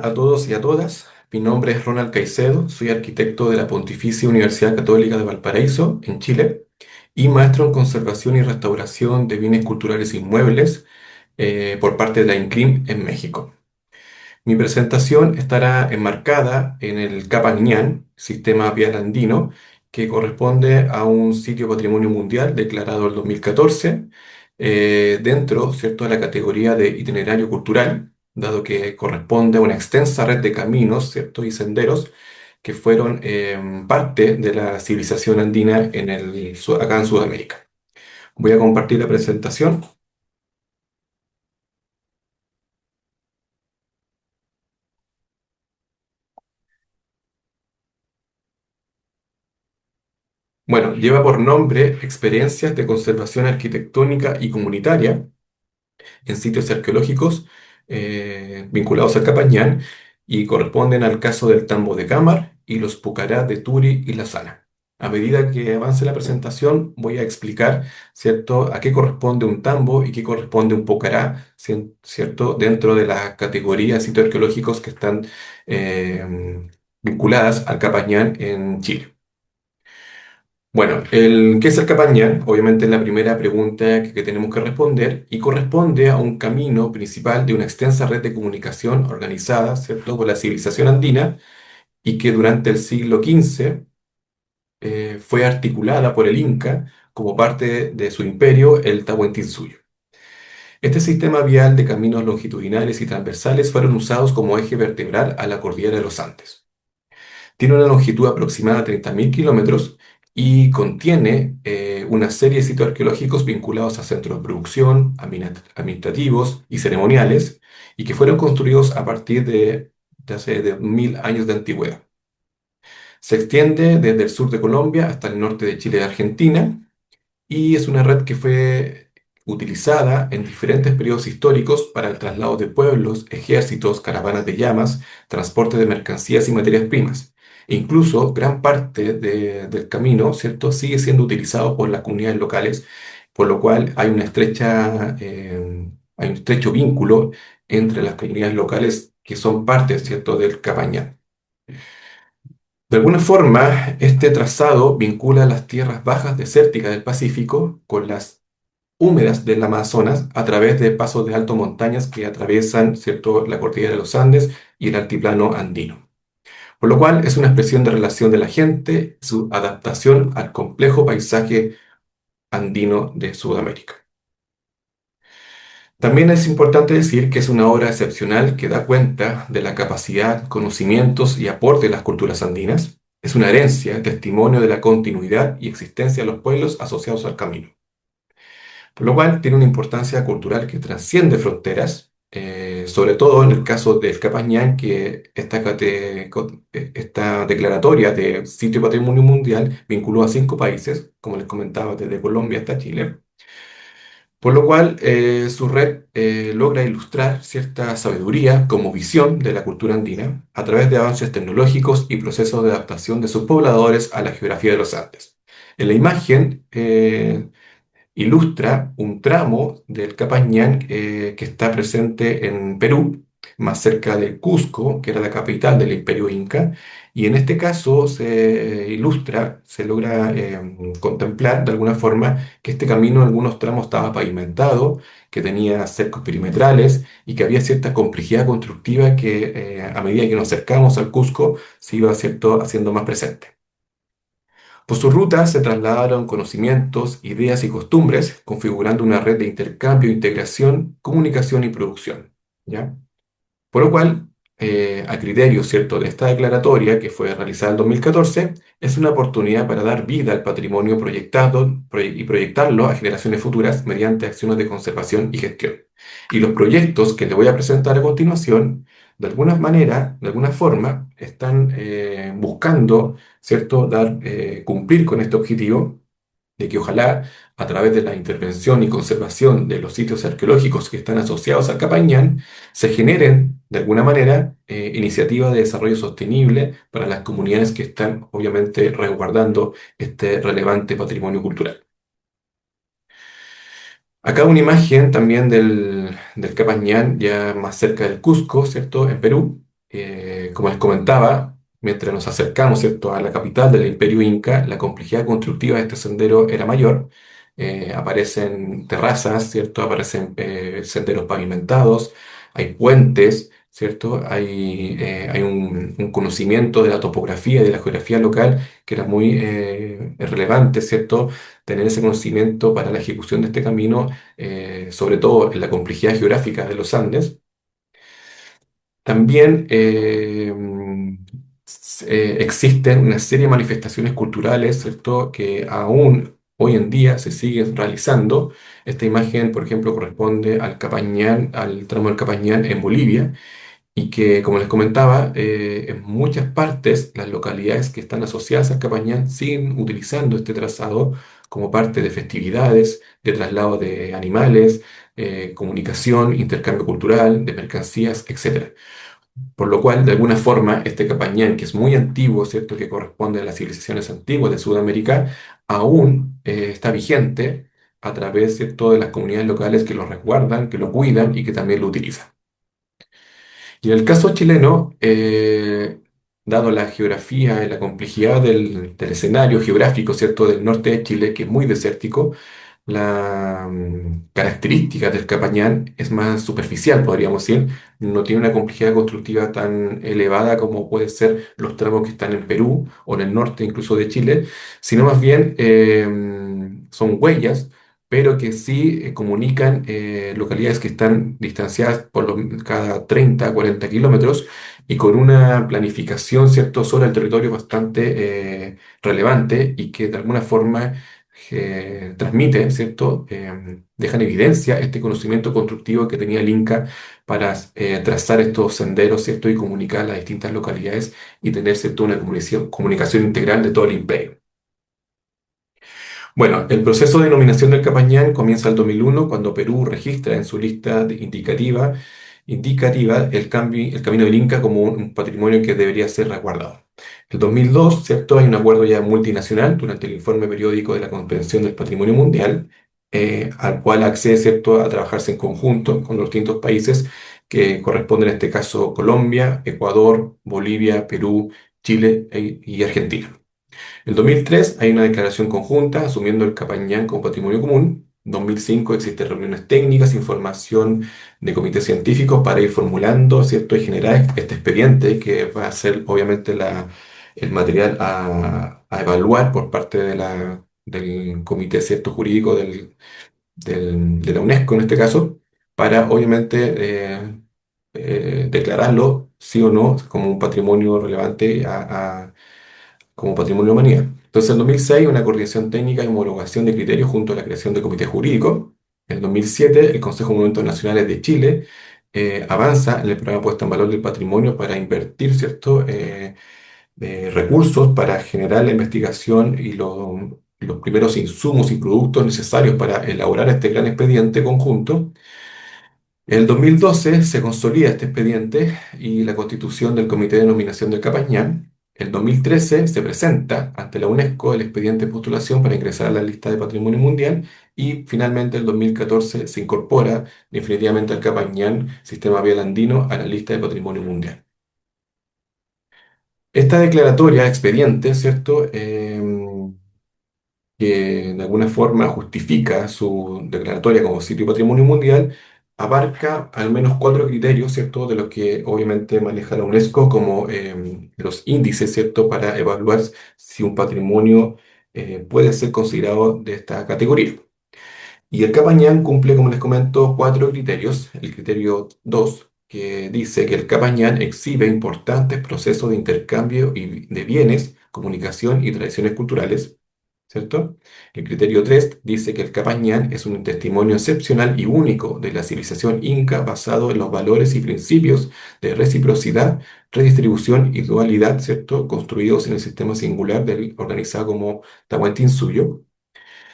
a todos y a todas. Mi nombre es Ronald Caicedo, soy arquitecto de la Pontificia Universidad Católica de Valparaíso, en Chile, y maestro en conservación y restauración de bienes culturales inmuebles por parte de la INCRIM en México. Mi presentación estará enmarcada en el Capañán, sistema vial andino, que corresponde a un sitio patrimonio mundial declarado en 2014, dentro, ¿cierto?, de la categoría de itinerario cultural, dado que corresponde a una extensa red de caminos, ¿cierto?, y senderos que fueron parte de la civilización andina acá en Sudamérica. Voy a compartir la presentación. Bueno, lleva por nombre Experiencias de Conservación Arquitectónica y Comunitaria en sitios arqueológicos vinculados al Capañán y corresponden al caso del Tambo de Cámara y los Pucará de Turi y La Sana. A medida que avance la presentación, voy a explicar, ¿cierto?, a qué corresponde un tambo y qué corresponde un pucará, ¿cierto?, dentro de las categorías de sitios arqueológicos que están vinculadas al Capañán en Chile. Bueno, ¿qué es el Capañán? Obviamente es la primera pregunta que tenemos que responder y corresponde a un camino principal de una extensa red de comunicación organizada, ¿cierto?, por la civilización andina y que durante el siglo XV fue articulada por el Inca como parte de su imperio, el Tahuantinsuyo. Este sistema vial de caminos longitudinales y transversales fueron usados como eje vertebral a la cordillera de los Andes. Tiene una longitud aproximada de 30.000 kilómetros y contiene una serie de sitios arqueológicos vinculados a centros de producción, administrativos y ceremoniales, y que fueron construidos a partir de hace 1000 años de antigüedad. Se extiende desde el sur de Colombia hasta el norte de Chile y Argentina, y es una red que fue utilizada en diferentes periodos históricos para el traslado de pueblos, ejércitos, caravanas de llamas, transporte de mercancías y materias primas. E incluso gran parte del camino, ¿cierto?, sigue siendo utilizado por las comunidades locales, por lo cual hay un estrecho vínculo entre las comunidades locales que son parte, ¿cierto?, del Capañán. De alguna forma, este trazado vincula las tierras bajas desérticas del Pacífico con las húmedas del Amazonas a través de pasos de alto montañas que atraviesan, ¿cierto?, la cordillera de los Andes y el altiplano andino. Por lo cual es una expresión de relación de la gente, su adaptación al complejo paisaje andino de Sudamérica. También es importante decir que es una obra excepcional que da cuenta de la capacidad, conocimientos y aporte de las culturas andinas. Es una herencia, testimonio de la continuidad y existencia de los pueblos asociados al camino. Por lo cual tiene una importancia cultural que trasciende fronteras, sobre todo en el caso del Capañán, que esta declaratoria de Sitio de Patrimonio Mundial vinculó a 5 países, como les comentaba, desde Colombia hasta Chile. Por lo cual, su red logra ilustrar cierta sabiduría como visión de la cultura andina a través de avances tecnológicos y procesos de adaptación de sus pobladores a la geografía de los Andes. En la imagen ilustra un tramo del Capañán que está presente en Perú, más cerca de Cusco, que era la capital del Imperio Inca, y en este caso se ilustra, se logra contemplar de alguna forma que este camino en algunos tramos estaba pavimentado, que tenía cercos perimetrales y que había cierta complejidad constructiva que a medida que nos acercamos al Cusco se iba, ¿cierto?, haciendo más presente. Por su ruta se trasladaron conocimientos, ideas y costumbres, configurando una red de intercambio, integración, comunicación y producción, ¿ya? Por lo cual, a criterio, ¿cierto?, de esta declaratoria que fue realizada en 2014, es una oportunidad para dar vida al patrimonio y proyectarlo a generaciones futuras mediante acciones de conservación y gestión. Y los proyectos que le voy a presentar a continuación, de alguna manera, de alguna forma, están buscando, ¿cierto?, cumplir con este objetivo de que ojalá a través de la intervención y conservación de los sitios arqueológicos que están asociados al Capañán, se generen de alguna manera iniciativas de desarrollo sostenible para las comunidades que están obviamente resguardando este relevante patrimonio cultural. Acá una imagen también del Capañán, ya más cerca del Cusco, ¿cierto?, en Perú. como les comentaba, mientras nos acercamos, ¿cierto?, a la capital del Imperio Inca, la complejidad constructiva de este sendero era mayor. Aparecen terrazas, ¿cierto? Aparecen senderos pavimentados, hay puentes, ¿cierto? Hay un conocimiento de la topografía y de la geografía local que era muy relevante, ¿cierto? Tener ese conocimiento para la ejecución de este camino, sobre todo en la complejidad geográfica de los Andes. También existen una serie de manifestaciones culturales, ¿cierto?, que aún hoy en día se siguen realizando. Esta imagen, por ejemplo, corresponde al Capañán, al tramo del Capañán en Bolivia, y que, como les comentaba, en muchas partes las localidades que están asociadas al Capañán siguen utilizando este trazado como parte de festividades, de traslado de animales, comunicación, intercambio cultural, de mercancías, etc. Por lo cual, de alguna forma, este Capañán, que es muy antiguo, ¿cierto?, que corresponde a las civilizaciones antiguas de Sudamérica, aún está vigente a través, ¿cierto?, de las comunidades locales que lo resguardan, que lo cuidan y que también lo utilizan. Y en el caso chileno, dado la geografía y la complejidad del escenario geográfico, ¿cierto?, del norte de Chile, que es muy desértico, la característica del Capañán es más superficial, podríamos decir. No tiene una complejidad constructiva tan elevada como puede ser los tramos que están en Perú o en el norte incluso de Chile, sino más bien son huellas, pero que sí comunican localidades que están distanciadas cada 30 40 kilómetros y con una planificación, ¿cierto?, sobre el territorio bastante relevante y que de alguna forma transmite, ¿cierto? Deja en evidencia este conocimiento constructivo que tenía el Inca para trazar estos senderos, ¿cierto? Y comunicar las distintas localidades y tener, ¿cierto?, una comunicación integral de todo el imperio. Bueno, el proceso de denominación del Capañán comienza en el 2001 cuando Perú registra en su lista indicativa el camino del Inca como un patrimonio que debería ser resguardado. En el 2002, ¿cierto? Hay un acuerdo ya multinacional durante el informe periódico de la Convención del Patrimonio Mundial, al cual accede, ¿cierto?, a trabajarse en conjunto con los distintos países que corresponden en este caso Colombia, Ecuador, Bolivia, Perú, Chile y Argentina. En 2003 hay una declaración conjunta asumiendo el Capañán como patrimonio común. En 2005 existen reuniones técnicas, información de comités científicos para ir formulando, ¿cierto?, y generar este expediente que va a ser obviamente el material a evaluar por parte del comité, ¿cierto?, jurídico de la UNESCO en este caso, para obviamente declararlo sí o no como un patrimonio relevante como patrimonio de la humanidad. Entonces, en 2006, una coordinación técnica y homologación de criterios junto a la creación de comité jurídico. En 2007, el Consejo de Monumentos Nacionales de Chile avanza en el programa Puesta en Valor del Patrimonio para invertir, ¿cierto?, recursos para generar la investigación y los primeros insumos y productos necesarios para elaborar este gran expediente conjunto. En el 2012 se consolida este expediente y la constitución del Comité de Nominación del Capañán. En 2013 se presenta ante la UNESCO el expediente de postulación para ingresar a la lista de Patrimonio Mundial y finalmente en 2014 se incorpora definitivamente al Capañán, Sistema Vial Andino, a la lista de Patrimonio Mundial. Esta declaratoria, expediente, ¿cierto? Que de alguna forma justifica su declaratoria como sitio patrimonio mundial, abarca al menos cuatro criterios, ¿cierto?, de los que obviamente maneja la UNESCO como los índices, ¿cierto?, para evaluar si un patrimonio puede ser considerado de esta categoría. Y el Capañán cumple, como les comento, cuatro criterios. El criterio 2 que dice que el Capañán exhibe importantes procesos de intercambio de bienes, comunicación y tradiciones culturales, ¿cierto? El criterio 3 dice que el Capañán es un testimonio excepcional y único de la civilización inca basado en los valores y principios de reciprocidad, redistribución y dualidad, ¿cierto?, construidos en el sistema singular del organizado como Tahuantinsuyo.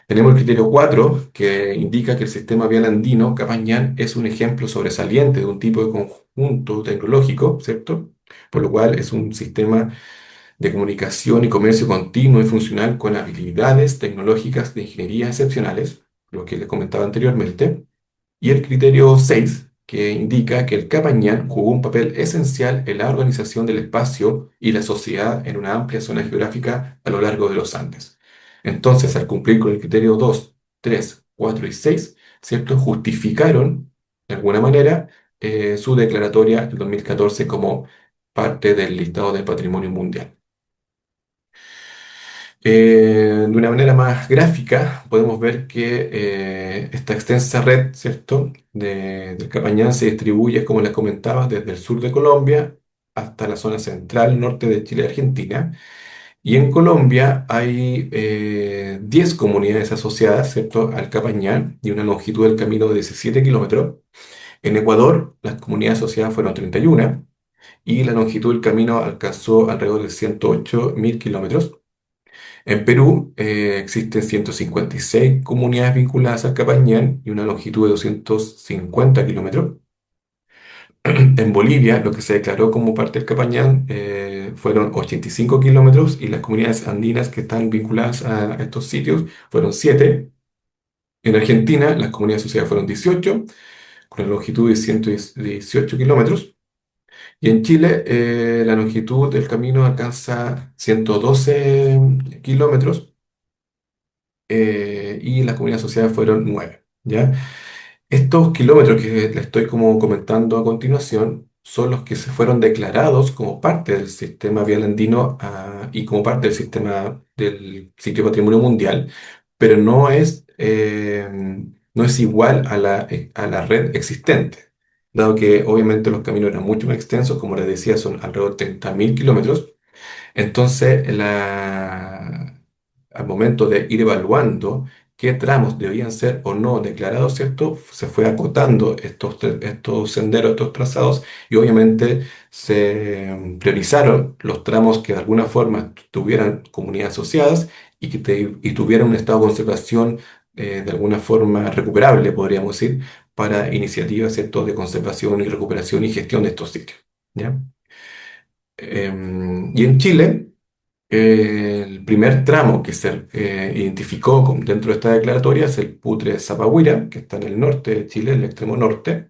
Tenemos el criterio 4 que indica que el sistema vial andino Capañán es un ejemplo sobresaliente de un tipo de conjunto tecnológico, ¿cierto? Por lo cual es un sistema de comunicación y comercio continuo y funcional con habilidades tecnológicas de ingeniería excepcionales, lo que les comentaba anteriormente. Y el criterio 6 que indica que el Capañán jugó un papel esencial en la organización del espacio y la sociedad en una amplia zona geográfica a lo largo de los Andes. Entonces, al cumplir con el criterio 2, 3, 4 y 6, ¿cierto? Justificaron, de alguna manera, su declaratoria del 2014 como parte del listado del patrimonio mundial. De una manera más gráfica, podemos ver que esta extensa red, ¿cierto?, del Capañán se distribuye, como les comentaba, desde el sur de Colombia hasta la zona central, norte de Chile y Argentina. Y en Colombia hay 10 comunidades asociadas, ¿cierto?, al Capañán y una longitud del camino de 17 kilómetros. En Ecuador, las comunidades asociadas fueron 31 y la longitud del camino alcanzó alrededor de 108.000 kilómetros. En Perú existen 156 comunidades vinculadas al Capañán y una longitud de 250 kilómetros. En Bolivia, lo que se declaró como parte del Capañán fueron 85 kilómetros y las comunidades andinas que están vinculadas a estos sitios fueron 7. En Argentina, las comunidades asociadas fueron 18, con la longitud de 118 kilómetros. Y en Chile, la longitud del camino alcanza 112 kilómetros y las comunidades asociadas fueron 9, ¿ya? Estos kilómetros que le estoy como comentando a continuación son los que se fueron declarados como parte del sistema vial andino y como parte del sistema del sitio patrimonio mundial, pero no es igual a la red existente, dado que obviamente los caminos eran mucho más extensos, como les decía, son alrededor de 30.000 kilómetros. Entonces, al momento de ir evaluando qué tramos debían ser o no declarados, ¿cierto? Se fue acotando estos senderos, estos trazados, y obviamente se priorizaron los tramos que de alguna forma tuvieran comunidades asociadas y tuvieran un estado de conservación de alguna forma recuperable, podríamos decir, para iniciativas, ¿cierto?, de conservación y recuperación y gestión de estos sitios. ¿Ya? Y en Chile, el primer tramo que se identificó dentro de esta declaratoria es el Putre Zapahuira, que está en el norte de Chile, en el extremo norte,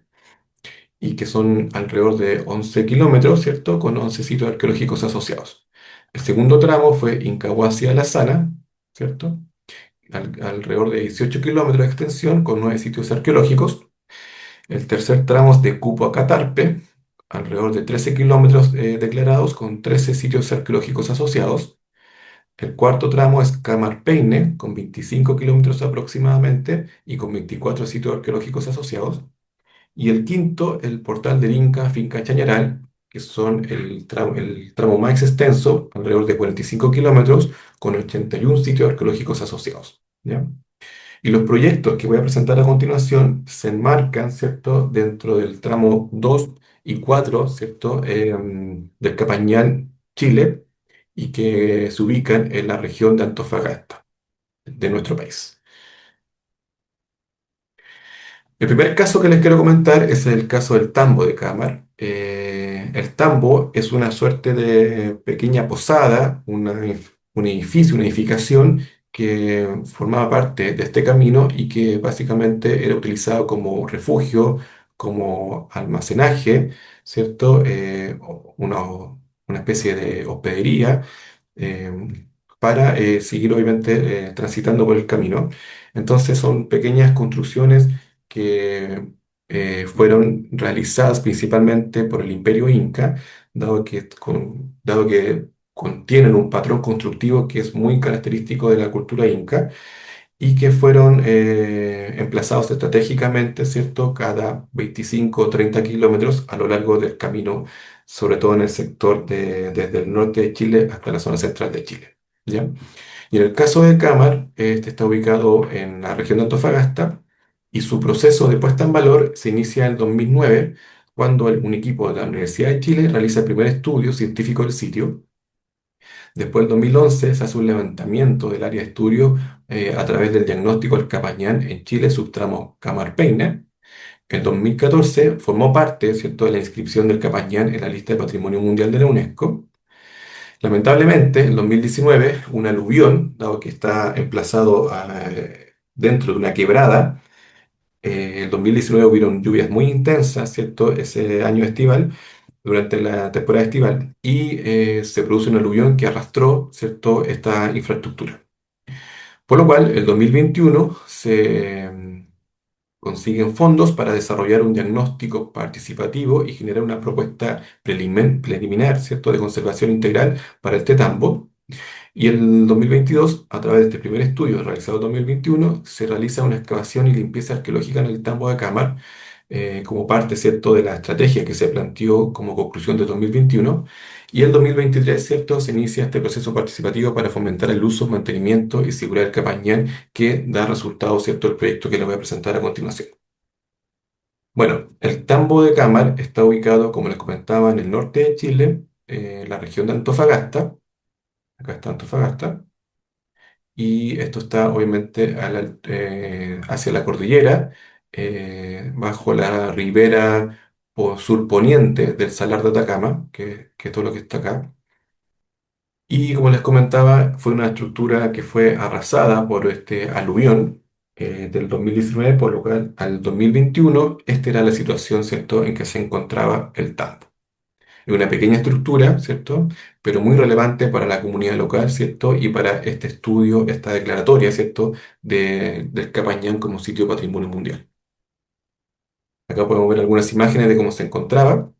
y que son alrededor de 11 kilómetros, ¿cierto?, con 11 sitios arqueológicos asociados. El segundo tramo fue Incahuasi a La Sana, ¿cierto?, alrededor de 18 kilómetros de extensión, con 9 sitios arqueológicos. El tercer tramo es de Cupo a Catarpe, alrededor de 13 kilómetros declarados, con 13 sitios arqueológicos asociados. El cuarto tramo es Camarpeine, con 25 kilómetros aproximadamente y con 24 sitios arqueológicos asociados. Y el quinto, el Portal del Inca, Finca Chañaral, que son el tramo más extenso, alrededor de 45 kilómetros, con 81 sitios arqueológicos asociados. ¿Ya? Y los proyectos que voy a presentar a continuación se enmarcan, ¿cierto?, dentro del tramo 2 y 4, ¿cierto?, del Capañán, Chile, y que se ubican en la región de Antofagasta, de nuestro país. El primer caso que les quiero comentar es el caso del tambo de Cámara. El tambo es una suerte de pequeña posada, un edificio, una edificación que formaba parte de este camino y que básicamente era utilizado como refugio, como almacenaje, ¿cierto? Una especie de hospedería para seguir obviamente transitando por el camino. Entonces son pequeñas construcciones que fueron realizadas principalmente por el Imperio Inca, dado que contienen un patrón constructivo que es muy característico de la cultura inca y que fueron emplazados estratégicamente, ¿cierto?, cada 25 o 30 kilómetros a lo largo del camino, sobre todo en el sector desde el norte de Chile hasta la zona central de Chile. ¿Ya? Y en el caso de Cámara, este está ubicado en la región de Antofagasta y su proceso de puesta en valor se inicia en 2009, cuando un equipo de la Universidad de Chile realiza el primer estudio científico del sitio. Después, en 2011, se hace un levantamiento del área de estudio a través del diagnóstico del Capañán en Chile, subtramo Camarpeine. En 2014 formó parte, ¿cierto?, de la inscripción del Capañán en la lista de Patrimonio Mundial de la UNESCO. Lamentablemente, en 2019, un aluvión, dado que está emplazado dentro de una quebrada, El 2019 hubieron lluvias muy intensas, ¿cierto? Ese año estival, durante la temporada estival, y se produce un aluvión que arrastró, ¿cierto?, esta infraestructura. Por lo cual, el 2021 se consiguen fondos para desarrollar un diagnóstico participativo y generar una propuesta preliminar, ¿cierto?, de conservación integral para el Tetambo. Y el 2022, a través de este primer estudio realizado en 2021, se realiza una excavación y limpieza arqueológica en el tambo de Cámara, como parte, ¿cierto?, de la estrategia que se planteó como conclusión de 2021. Y el 2023, ¿cierto?, se inicia este proceso participativo para fomentar el uso, mantenimiento y seguridad del Capañán, que da resultado, ¿cierto?, el proyecto que les voy a presentar a continuación. Bueno, el tambo de Cámara está ubicado, como les comentaba, en el norte de Chile, la región de Antofagasta. Acá está Antofagasta. Y esto está obviamente hacia la cordillera, bajo la ribera surponiente del Salar de Atacama, que es todo lo que está acá. Y como les comentaba, fue una estructura que fue arrasada por este aluvión del 2019, por lo cual al 2021 esta era la situación, ¿cierto?, en que se encontraba el tambo. Es una pequeña estructura, ¿cierto? Pero muy relevante para la comunidad local, ¿cierto? Y para este estudio, esta declaratoria, ¿cierto? Del Capañán como sitio patrimonio mundial. Acá podemos ver algunas imágenes de cómo se encontraba.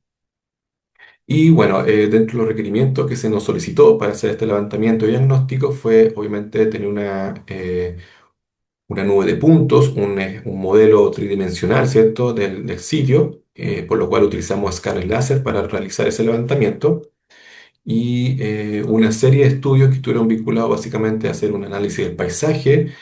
Y bueno, dentro de los requerimientos que se nos solicitó para hacer este levantamiento diagnóstico fue obviamente tener una nube de puntos, un modelo tridimensional, ¿cierto? Del sitio, por lo cual utilizamos escáner láser para realizar ese levantamiento. Y una serie de estudios que estuvieron vinculados básicamente a hacer un análisis del paisaje,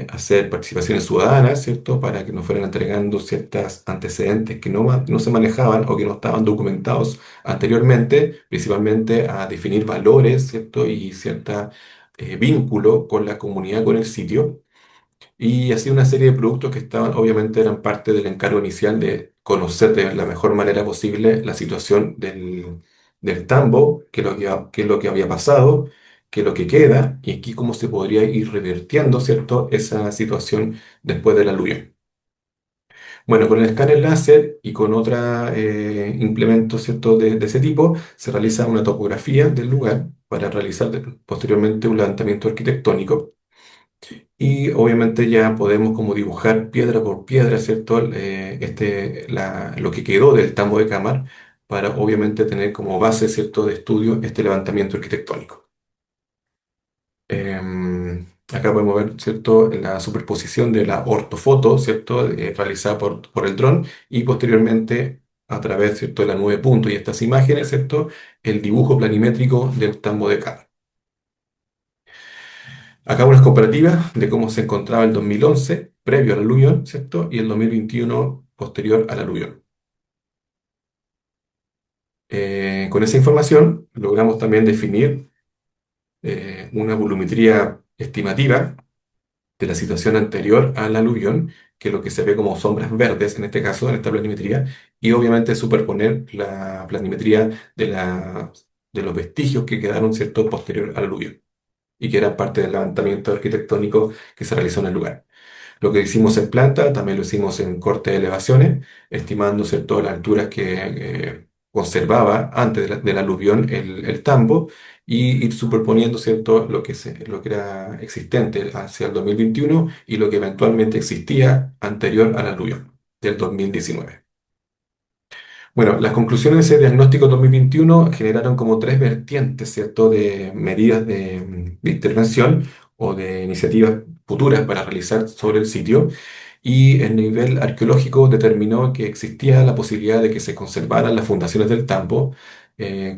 hacer participaciones ciudadanas, ¿cierto? Para que nos fueran entregando ciertos antecedentes que no se manejaban o que no estaban documentados anteriormente, principalmente a definir valores, ¿cierto? Y cierto vínculo con la comunidad, con el sitio. Y así una serie de productos que estaban, obviamente, eran parte del encargo inicial de conocer de la mejor manera posible la situación del tambo, qué es lo que había pasado, qué es lo que queda, y aquí cómo se podría ir revirtiendo, ¿cierto?, esa situación después del aluvión. Bueno, con el escáner láser y con otros implementos, ¿cierto?, de ese tipo, se realiza una topografía del lugar para realizar posteriormente un levantamiento arquitectónico. Y obviamente ya podemos como dibujar piedra por piedra, ¿cierto? Lo que quedó del tambo de Cámara para obviamente tener como base, ¿cierto?, de estudio este levantamiento arquitectónico. Acá podemos ver, ¿cierto?, la superposición de la ortofoto, ¿cierto?, realizada por el dron y posteriormente a través, ¿cierto?, de la nube de puntos y estas imágenes, ¿cierto?, el dibujo planimétrico del tambo de Cámara. Acá unas comparativas de cómo se encontraba el 2011, previo al aluvión, ¿cierto? Y el 2021, posterior al aluvión. Con esa información logramos también definir una volumetría estimativa de la situación anterior al aluvión, que es lo que se ve como sombras verdes en este caso, en esta planimetría, y obviamente superponer la planimetría de los vestigios que quedaron, ¿cierto?, posterior al aluvión y que eran parte del levantamiento arquitectónico que se realizó en el lugar. Lo que hicimos en planta, también lo hicimos en corte de elevaciones, estimando, ¿cierto?, las alturas que conservaba antes del aluvión el tambo y ir superponiendo, ¿cierto?, lo que era existente hacia el 2021 y lo que eventualmente existía anterior al aluvión del 2019. Bueno, las conclusiones de ese diagnóstico 2021 generaron como tres vertientes, ¿cierto?, de medidas de intervención o de iniciativas futuras para realizar sobre el sitio. Y el nivel arqueológico determinó que existía la posibilidad de que se conservaran las fundaciones del tambo,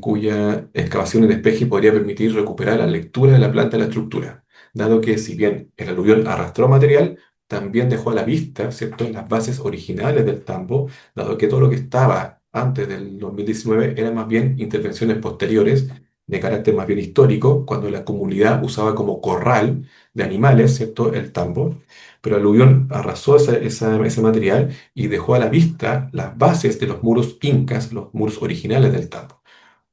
cuya excavación y despeje podría permitir recuperar la lectura de la planta de la estructura, dado que si bien el aluvión arrastró material, también dejó a la vista, ¿cierto?, las bases originales del tambo, dado que todo lo que estaba antes del 2019 eran más bien intervenciones posteriores de carácter más bien histórico, cuando la comunidad usaba como corral de animales, ¿cierto?, el tambo, pero Aluvión arrasó ese material y dejó a la vista las bases de los muros incas, los muros originales del tambo.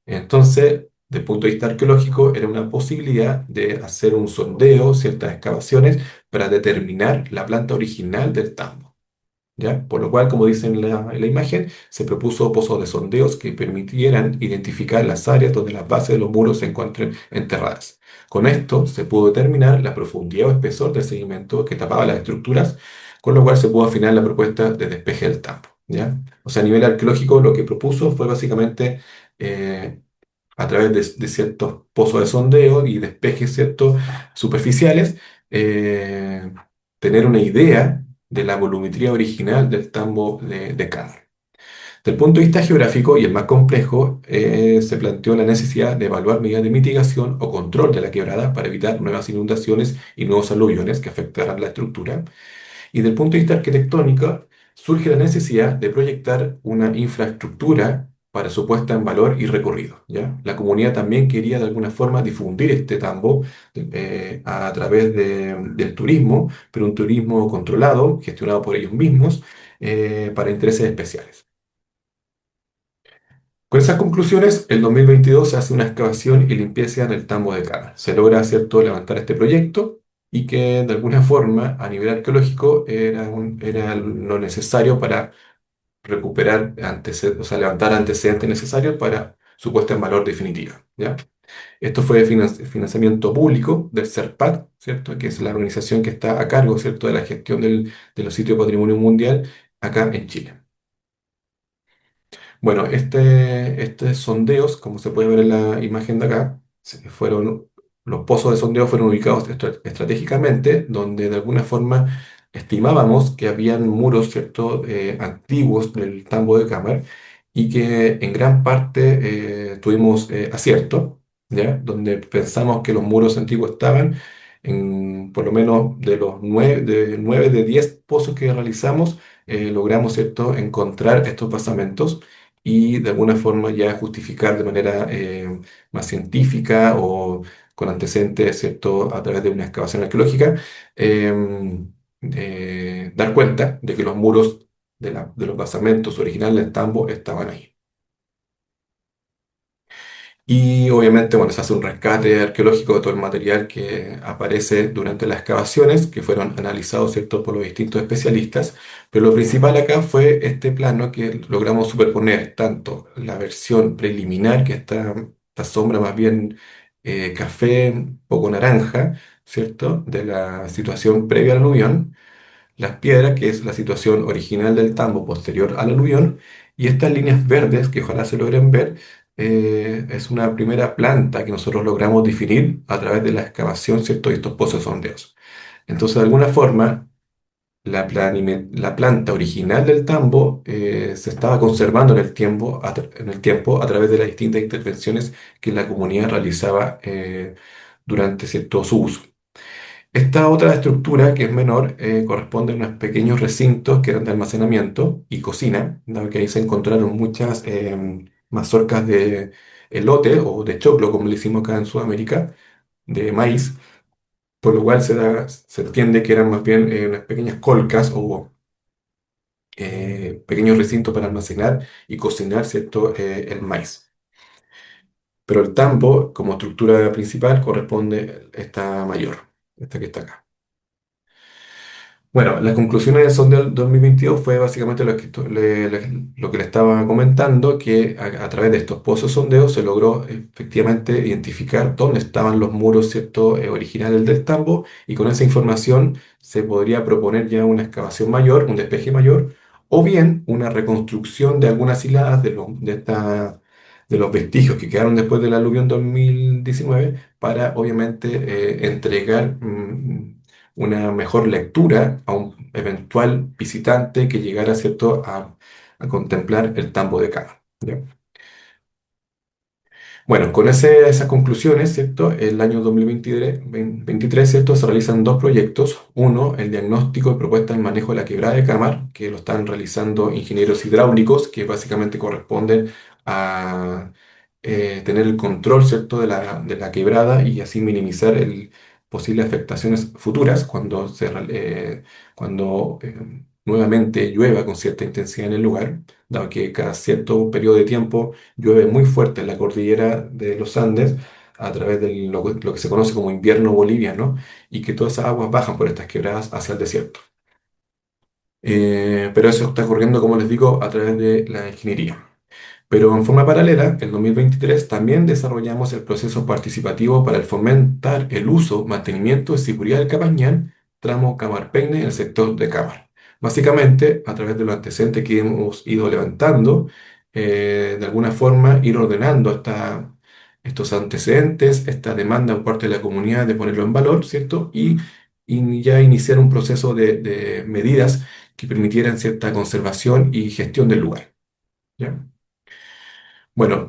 Entonces, desde el punto de vista arqueológico, era una posibilidad de hacer un sondeo, ciertas excavaciones, para determinar la planta original del tambo. ¿ya? Por lo cual, como dice en la imagen, se propuso pozos de sondeos que permitieran identificar las áreas donde las bases de los muros se encuentren enterradas. Con esto se pudo determinar la profundidad o espesor del sedimento que tapaba las estructuras, con lo cual se pudo afinar la propuesta de despeje del tambo, ¿ya? O sea, a nivel arqueológico, lo que propuso fue básicamente eh, a través de ciertos pozos de sondeo y despejes, ¿cierto?, superficiales, eh, tener una idea de la volumetría original del tambo de Canner. Del punto de vista geográfico, y el más complejo, se planteó la necesidad de evaluar medidas de mitigación o control de la quebrada para evitar nuevas inundaciones y nuevos aluviones que afectaran la estructura. Y del punto de vista arquitectónico, surge la necesidad de proyectar una infraestructura para su puesta en valor y recorrido, ¿ya? La comunidad también quería de alguna forma difundir este tambo a través del turismo, pero un turismo controlado, gestionado por ellos mismos, para intereses especiales. Con esas conclusiones, el 2022 se hace una excavación y limpieza en el tambo de Cana. Se logra, ¿cierto?, levantar este proyecto y que de alguna forma, a nivel arqueológico, era lo necesario para recuperar antecedentes, o sea, levantar antecedentes necesarios para su puesta en valor definitiva, ¿ya? Esto fue de financiamiento público del CERPAC, ¿cierto?, que es la organización que está a cargo, ¿cierto?, de la gestión de los sitios de patrimonio mundial acá en Chile. Bueno, estos sondeos, como se puede ver en la imagen de acá, los pozos de sondeo fueron ubicados estratégicamente, donde de alguna forma estimábamos que habían muros, ¿cierto?, antiguos del tambo de Cámara y que en gran parte tuvimos acierto, ¿ya? Donde pensamos que los muros antiguos estaban en por lo menos de los 9 de 10 pozos que realizamos, logramos, ¿cierto?, encontrar estos basamentos y de alguna forma ya justificar de manera más científica o con antecedentes, ¿cierto?, a través de una excavación arqueológica, dar cuenta de que los muros de los basamentos originales del tambo estaban ahí. Y obviamente, bueno, se hace un rescate arqueológico de todo el material que aparece durante las excavaciones, que fueron analizados, ¿cierto?, por los distintos especialistas. Pero lo principal acá fue este plano que logramos superponer tanto la versión preliminar, que está esta sombra más bien café, un poco naranja, ¿cierto?, de la situación previa al aluvión, las piedras, que es la situación original del tambo posterior al aluvión, y estas líneas verdes, que ojalá se logren ver, es una primera planta que nosotros logramos definir a través de la excavación, ¿cierto?, de estos pozos sondeos. Entonces, de alguna forma, la planta original del tambo se estaba conservando en el tiempo a través de las distintas intervenciones que la comunidad realizaba durante cierto su uso. Esta otra estructura, que es menor, corresponde a unos pequeños recintos que eran de almacenamiento y cocina, dado que ahí se encontraron muchas mazorcas de elote o de choclo, como le decimos acá en Sudamérica, de maíz, por lo cual se entiende que eran más bien unas pequeñas colcas o pequeños recintos para almacenar y cocinar, ¿cierto?, el maíz. Pero el tambo, como estructura principal, corresponde a esta mayor, esta que está acá. Bueno, las conclusiones son del 2022 fue básicamente lo que le estaba comentando, que a través de estos pozos sondeos se logró efectivamente identificar dónde estaban los muros, ¿cierto?, originales del tambo, y con esa información se podría proponer ya una excavación mayor, un despeje mayor, o bien una reconstrucción de algunas hiladas de los vestigios que quedaron después del aluvión 2019 para obviamente entregar una mejor lectura a un eventual visitante que llegara, ¿cierto?, a contemplar el tambo de Cama, ¿ya? Bueno, con esas conclusiones, ¿cierto? El año 2023, ¿cierto?, se realizan dos proyectos. Uno, el diagnóstico y propuesta del manejo de la quebrada de Cámara, que lo están realizando ingenieros hidráulicos, que básicamente corresponden a tener el control, ¿cierto?, de la quebrada y así minimizar posibles afectaciones futuras cuando nuevamente llueva con cierta intensidad en el lugar, dado que cada cierto periodo de tiempo llueve muy fuerte en la cordillera de los Andes a través de lo que se conoce como invierno boliviano y que todas esas aguas bajan por estas quebradas hacia el desierto. Pero eso está ocurriendo, como les digo, a través de la ingeniería. Pero en forma paralela, en 2023 también desarrollamos el proceso participativo para el fomentar el uso, mantenimiento y seguridad del Capañán, tramo Camarpeine, en el sector de Camar. Básicamente, a través de los antecedentes que hemos ido levantando, de alguna forma ir ordenando estos antecedentes, esta demanda por parte de la comunidad de ponerlo en valor, ¿cierto? Y ya iniciar un proceso de medidas que permitieran cierta conservación y gestión del lugar. ¿Ya? Bueno,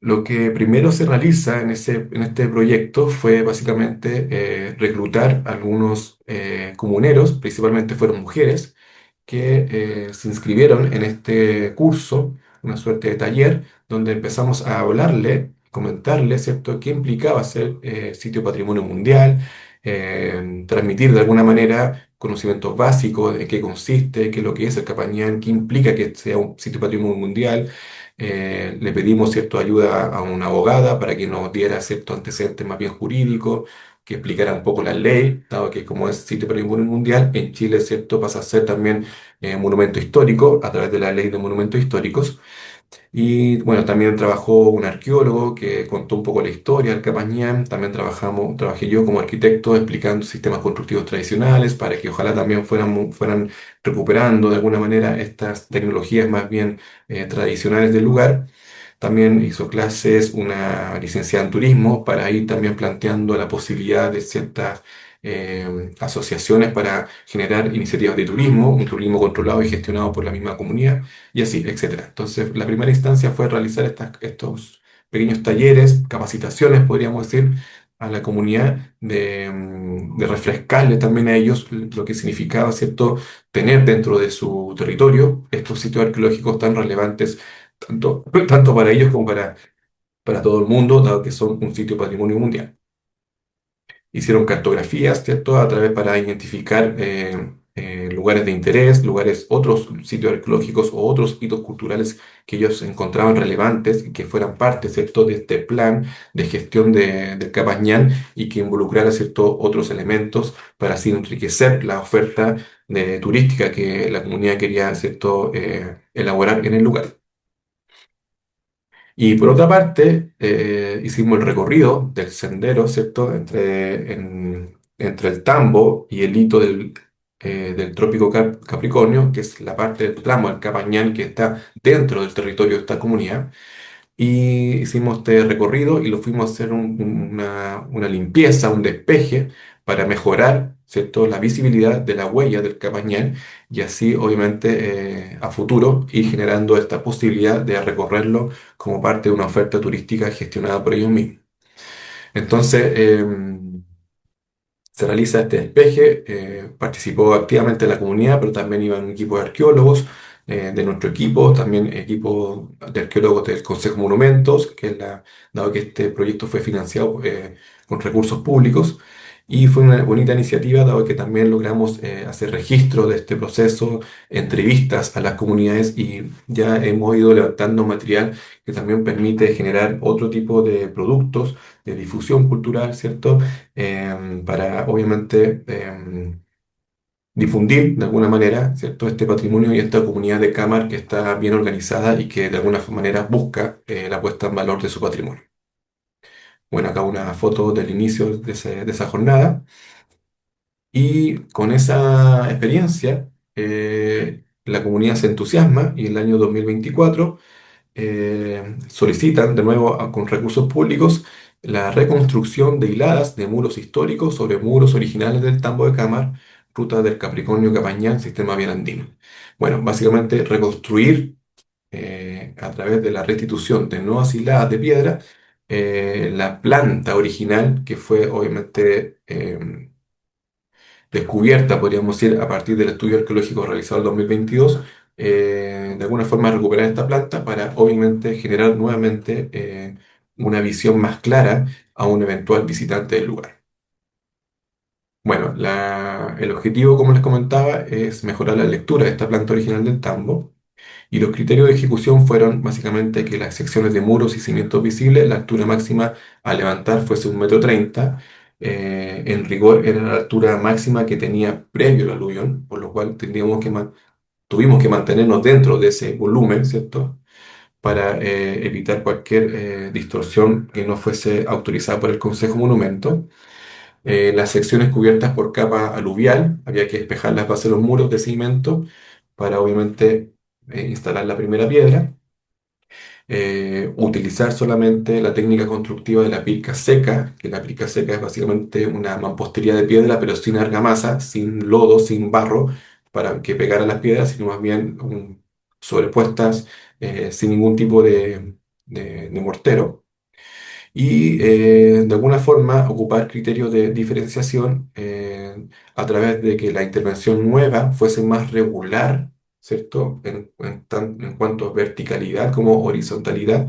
lo que primero se realiza en este proyecto fue básicamente reclutar algunos comuneros, principalmente fueron mujeres, que se inscribieron en este curso, una suerte de taller, donde empezamos a hablarle, comentarle, ¿cierto?, qué implicaba ser sitio patrimonio mundial, transmitir de alguna manera conocimientos básicos de qué consiste, qué es lo que es el Capañán, qué implica que sea un sitio patrimonio mundial. Le pedimos cierta ayuda a una abogada para que nos diera ciertos antecedentes más bien jurídicos, que explicara un poco la ley, dado que como es sitio patrimonio mundial, en Chile, cierto, pasa a ser también monumento histórico a través de la ley de monumentos históricos. Y bueno, también trabajó un arqueólogo que contó un poco la historia del Capañán. También trabajé yo como arquitecto explicando sistemas constructivos tradicionales para que ojalá también fueran recuperando de alguna manera estas tecnologías más bien tradicionales del lugar. También hizo clases una licenciada en turismo para ir también planteando la posibilidad de ciertas asociaciones para generar iniciativas de turismo, un turismo controlado y gestionado por la misma comunidad, y así, etcétera. Entonces, la primera instancia fue realizar estos pequeños talleres, capacitaciones, podríamos decir, a la comunidad de refrescarle también a ellos lo que significaba, ¿cierto?, tener dentro de su territorio estos sitios arqueológicos tan relevantes tanto para ellos como para todo el mundo, dado que son un sitio patrimonio mundial. Hicieron cartografías, ¿cierto? A través para identificar lugares de interés, otros sitios arqueológicos o otros hitos culturales que ellos encontraban relevantes y que fueran parte, ¿cierto?, de este plan de gestión del Capañán y que involucrara, ¿cierto?, otros elementos para así enriquecer la oferta turística que la comunidad quería, ¿cierto?, elaborar en el lugar. Y por otra parte, hicimos el recorrido del sendero, ¿cierto? Entre el Tambo y el hito del Trópico Capricornio, que es la parte del tramo del Capañán que está dentro del territorio de esta comunidad. Y hicimos este recorrido y lo fuimos a hacer una limpieza, un despeje para mejorar, ¿cierto?, la visibilidad de la huella del Capañán y así, obviamente, a futuro ir generando esta posibilidad de recorrerlo como parte de una oferta turística gestionada por ellos mismos. Entonces, se realiza este despeje, participó activamente la comunidad, pero también iban un equipo de arqueólogos de nuestro equipo, también equipo de arqueólogos del Consejo Monumentos, dado que este proyecto fue financiado con recursos públicos, y fue una bonita iniciativa, dado que también logramos hacer registro de este proceso, entrevistas a las comunidades y ya hemos ido levantando material que también permite generar otro tipo de productos de difusión cultural, ¿cierto? Para obviamente difundir de alguna manera, ¿cierto?, este patrimonio y esta comunidad de cámara que está bien organizada y que de alguna manera busca la puesta en valor de su patrimonio. Bueno, acá una foto del inicio de esa jornada y con esa experiencia la comunidad se entusiasma y en el año 2024 solicitan de nuevo con recursos públicos la reconstrucción de hiladas de muros históricos sobre muros originales del Tambo de Cámara, ruta del Capricornio Capañán, sistema vial andino. Bueno, básicamente reconstruir a través de la restitución de nuevas hiladas de piedra la planta original que fue obviamente descubierta, podríamos decir, a partir del estudio arqueológico realizado en 2022, de alguna forma recuperar esta planta para obviamente generar nuevamente una visión más clara a un eventual visitante del lugar. Bueno, el objetivo, como les comentaba, es mejorar la lectura de esta planta original del tambo y los criterios de ejecución fueron básicamente que las secciones de muros y cimientos visibles, la altura máxima a levantar fuese 1,30 m, en rigor era la altura máxima que tenía previo el aluvión, por lo cual tuvimos que mantenernos dentro de ese volumen, ¿cierto? Para evitar cualquier distorsión que no fuese autorizada por el Consejo Monumento. Las secciones cubiertas por capa aluvial, había que despejar las bases de los muros de cemento para obviamente instalar la primera piedra. Utilizar solamente la técnica constructiva de la pilca seca, que la pilca seca es básicamente una mampostería de piedra, pero sin argamasa, sin lodo, sin barro, para que pegara las piedras, sino más bien sobrepuestas sin ningún tipo de mortero y de alguna forma ocupar criterios de diferenciación a través de que la intervención nueva fuese más regular, ¿cierto? En cuanto a verticalidad como horizontalidad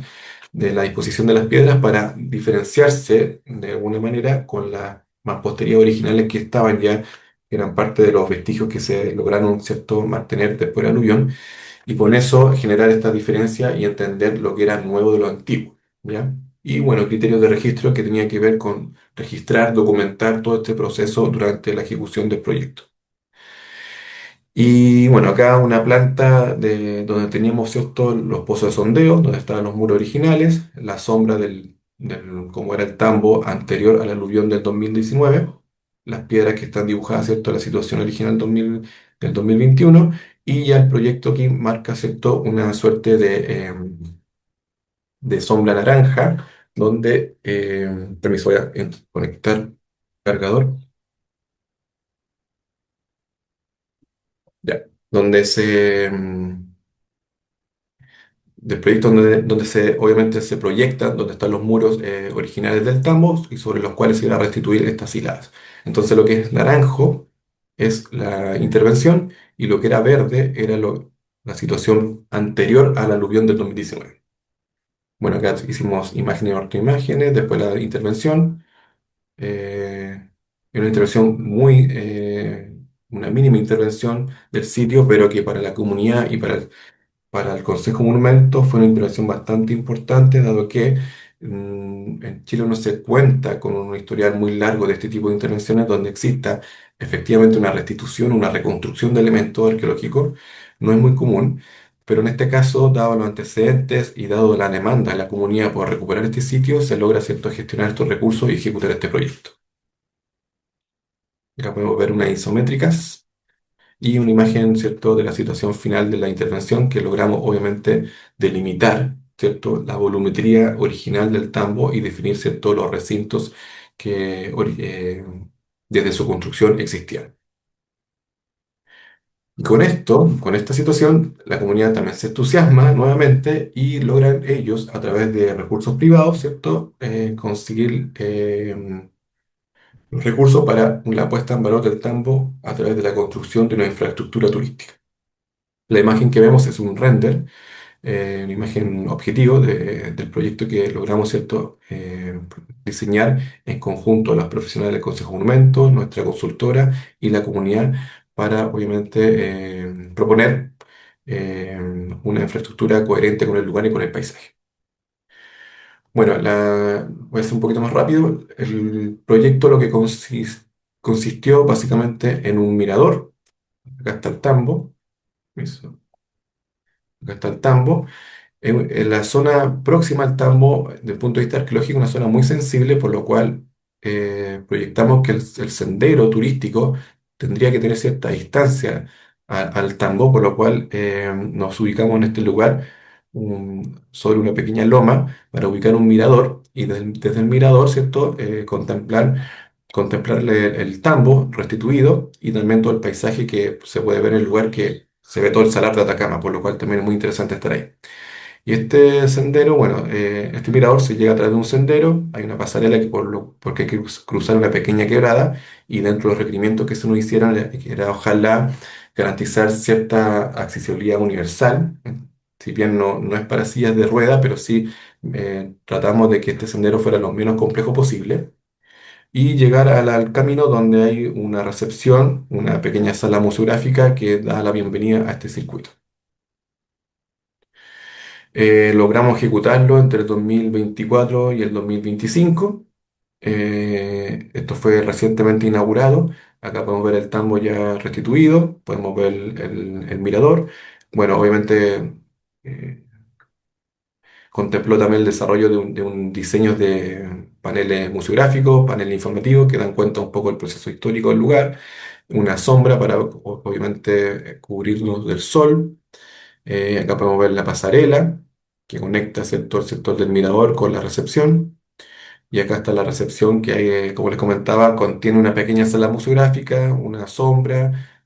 de la disposición de las piedras para diferenciarse de alguna manera con las mamposterías originales que estaban ya, que eran parte de los vestigios que se lograron, ¿cierto?, mantener después del aluvión y con eso generar esta diferencia y entender lo que era nuevo de lo antiguo, ¿ya? Y bueno, criterios de registro que tenía que ver con registrar, documentar todo este proceso durante la ejecución del proyecto. Y bueno, acá una planta donde teníamos ¿cierto? Los pozos de sondeo, donde estaban los muros originales, la sombra como era el tambo anterior al aluvión del 2019, las piedras que están dibujadas, ¿cierto? La situación original del 2021, y ya el proyecto aquí marca, ¿cierto? Una suerte de sombra naranja, donde, permiso, voy a conectar cargador, ya, donde del proyecto donde obviamente se proyectan, donde están los muros originales del tambo y sobre los cuales se iban a restituir estas hiladas. Entonces lo que es naranjo es la intervención y lo que era verde era la situación anterior al aluvión del 2019. Bueno, acá hicimos imágenes y ortoimágenes, después la intervención. Era una intervención una mínima intervención del sitio, pero que para la comunidad y para el Consejo Monumento fue una intervención bastante importante, dado que en Chile no se cuenta con un historial muy largo de este tipo de intervenciones donde exista efectivamente una restitución, una reconstrucción de elementos arqueológicos. No es muy común, pero en este caso, dado los antecedentes y dado la demanda de la comunidad por recuperar este sitio, se logra, ¿cierto?, gestionar estos recursos y ejecutar este proyecto. Acá podemos ver unas isométricas y una imagen, ¿cierto?, de la situación final de la intervención que logramos obviamente delimitar, ¿cierto?, la volumetría original del tambo y definir, ¿cierto?, los recintos que desde su construcción existían. Y con esto, con esta situación, la comunidad también se entusiasma nuevamente y logran ellos, a través de recursos privados, ¿cierto?, conseguir recursos para la puesta en valor del tambo a través de la construcción de una infraestructura turística. La imagen que vemos es un render, una imagen objetivo del proyecto que logramos, ¿cierto? Diseñar en conjunto a los profesionales del Consejo Monumento, nuestra consultora y la comunidad para, obviamente, proponer eh, una infraestructura coherente con el lugar y con el paisaje. Bueno, voy a ser un poquito más rápido. El proyecto lo que consistió básicamente en un mirador. Acá está el tambo. Eso, acá está el tambo. En la zona próxima al tambo, desde el punto de vista arqueológico, una zona muy sensible, por lo cual proyectamos que el sendero turístico tendría que tener cierta distancia al tambo, por lo cual nos ubicamos en este lugar sobre una pequeña loma para ubicar un mirador y desde el mirador, ¿cierto? Contemplar el tambo restituido y también todo el paisaje que se puede ver en el lugar que se ve todo el salar de Atacama, por lo cual también es muy interesante estar ahí. Y este sendero, bueno, este mirador se llega a través de un sendero, hay una pasarela porque hay que cruzar una pequeña quebrada y dentro de los requerimientos que se nos hicieron era ojalá garantizar cierta accesibilidad universal, si bien no es para sillas de rueda, pero sí tratamos de que este sendero fuera lo menos complejo posible y llegar al camino donde hay una recepción, una pequeña sala museográfica que da la bienvenida a este circuito. Logramos ejecutarlo entre el 2024 y el 2025. Esto fue recientemente inaugurado. Acá podemos ver el tambo ya restituido, podemos ver el mirador. Bueno, obviamente eh, contempló también el desarrollo de un diseño de paneles museográficos, paneles informativos que dan cuenta un poco del proceso histórico del lugar, una sombra para obviamente cubrirnos del sol. Acá podemos ver la pasarela que conecta el sector del mirador con la recepción. Y acá está la recepción que, como les comentaba, contiene una pequeña sala museográfica, una sombra.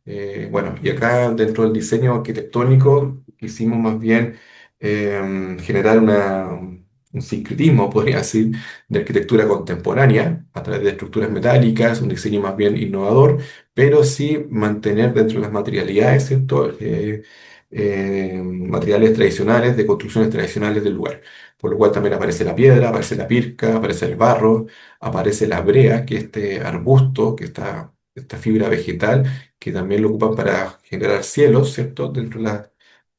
Bueno, y acá dentro del diseño arquitectónico quisimos más bien generar un sincretismo, podría decir, de arquitectura contemporánea a través de estructuras metálicas, un diseño más bien innovador, pero sí mantener dentro de las materialidades, ¿cierto? Materiales tradicionales, de construcciones tradicionales del lugar, por lo cual también aparece la piedra, aparece la pirca, aparece el barro, aparece la brea, que es este arbusto, esta fibra vegetal, que también lo ocupan para generar cielos, ¿cierto? Dentro de las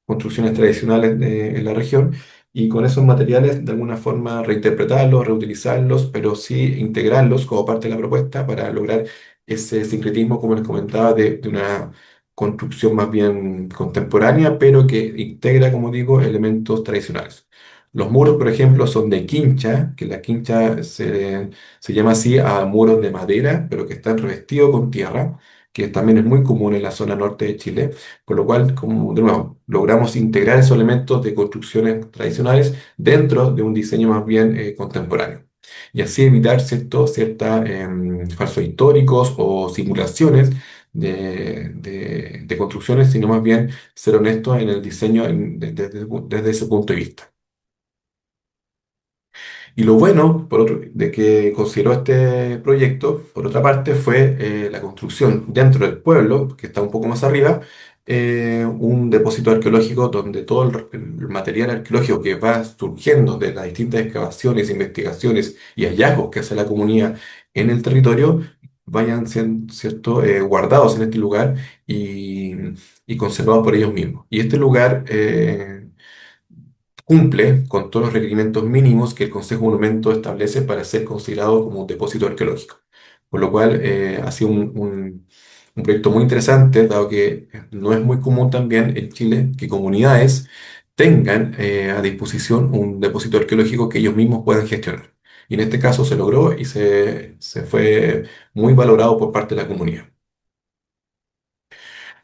construcciones tradicionales en la región, y con esos materiales de alguna forma reinterpretarlos, reutilizarlos, pero sí integrarlos como parte de la propuesta para lograr ese sincretismo, como les comentaba, de una construcción más bien contemporánea, pero que integra, como digo, elementos tradicionales. Los muros, por ejemplo, son de quincha, que la quincha se llama así a muros de madera, pero que están revestidos con tierra, que también es muy común en la zona norte de Chile, por lo cual, como de nuevo, logramos integrar esos elementos de construcciones tradicionales dentro de un diseño más bien contemporáneo. Y así evitar ciertos falsos históricos o simulaciones de construcciones, sino más bien ser honestos en el diseño desde ese punto de vista. Y lo bueno, de que consideró este proyecto, por otra parte, fue la construcción dentro del pueblo, que está un poco más arriba, un depósito arqueológico donde todo el material arqueológico que va surgiendo de las distintas excavaciones, investigaciones y hallazgos que hace la comunidad en el territorio, vayan siendo, ¿cierto? Guardados en este lugar y, y conservados por ellos mismos. Y este lugar cumple con todos los requerimientos mínimos que el Consejo Monumento establece para ser considerado como un depósito arqueológico. Por lo cual ha sido un proyecto muy interesante, dado que no es muy común también en Chile que comunidades tengan a disposición un depósito arqueológico que ellos mismos puedan gestionar. Y en este caso se logró y se fue muy valorado por parte de la comunidad.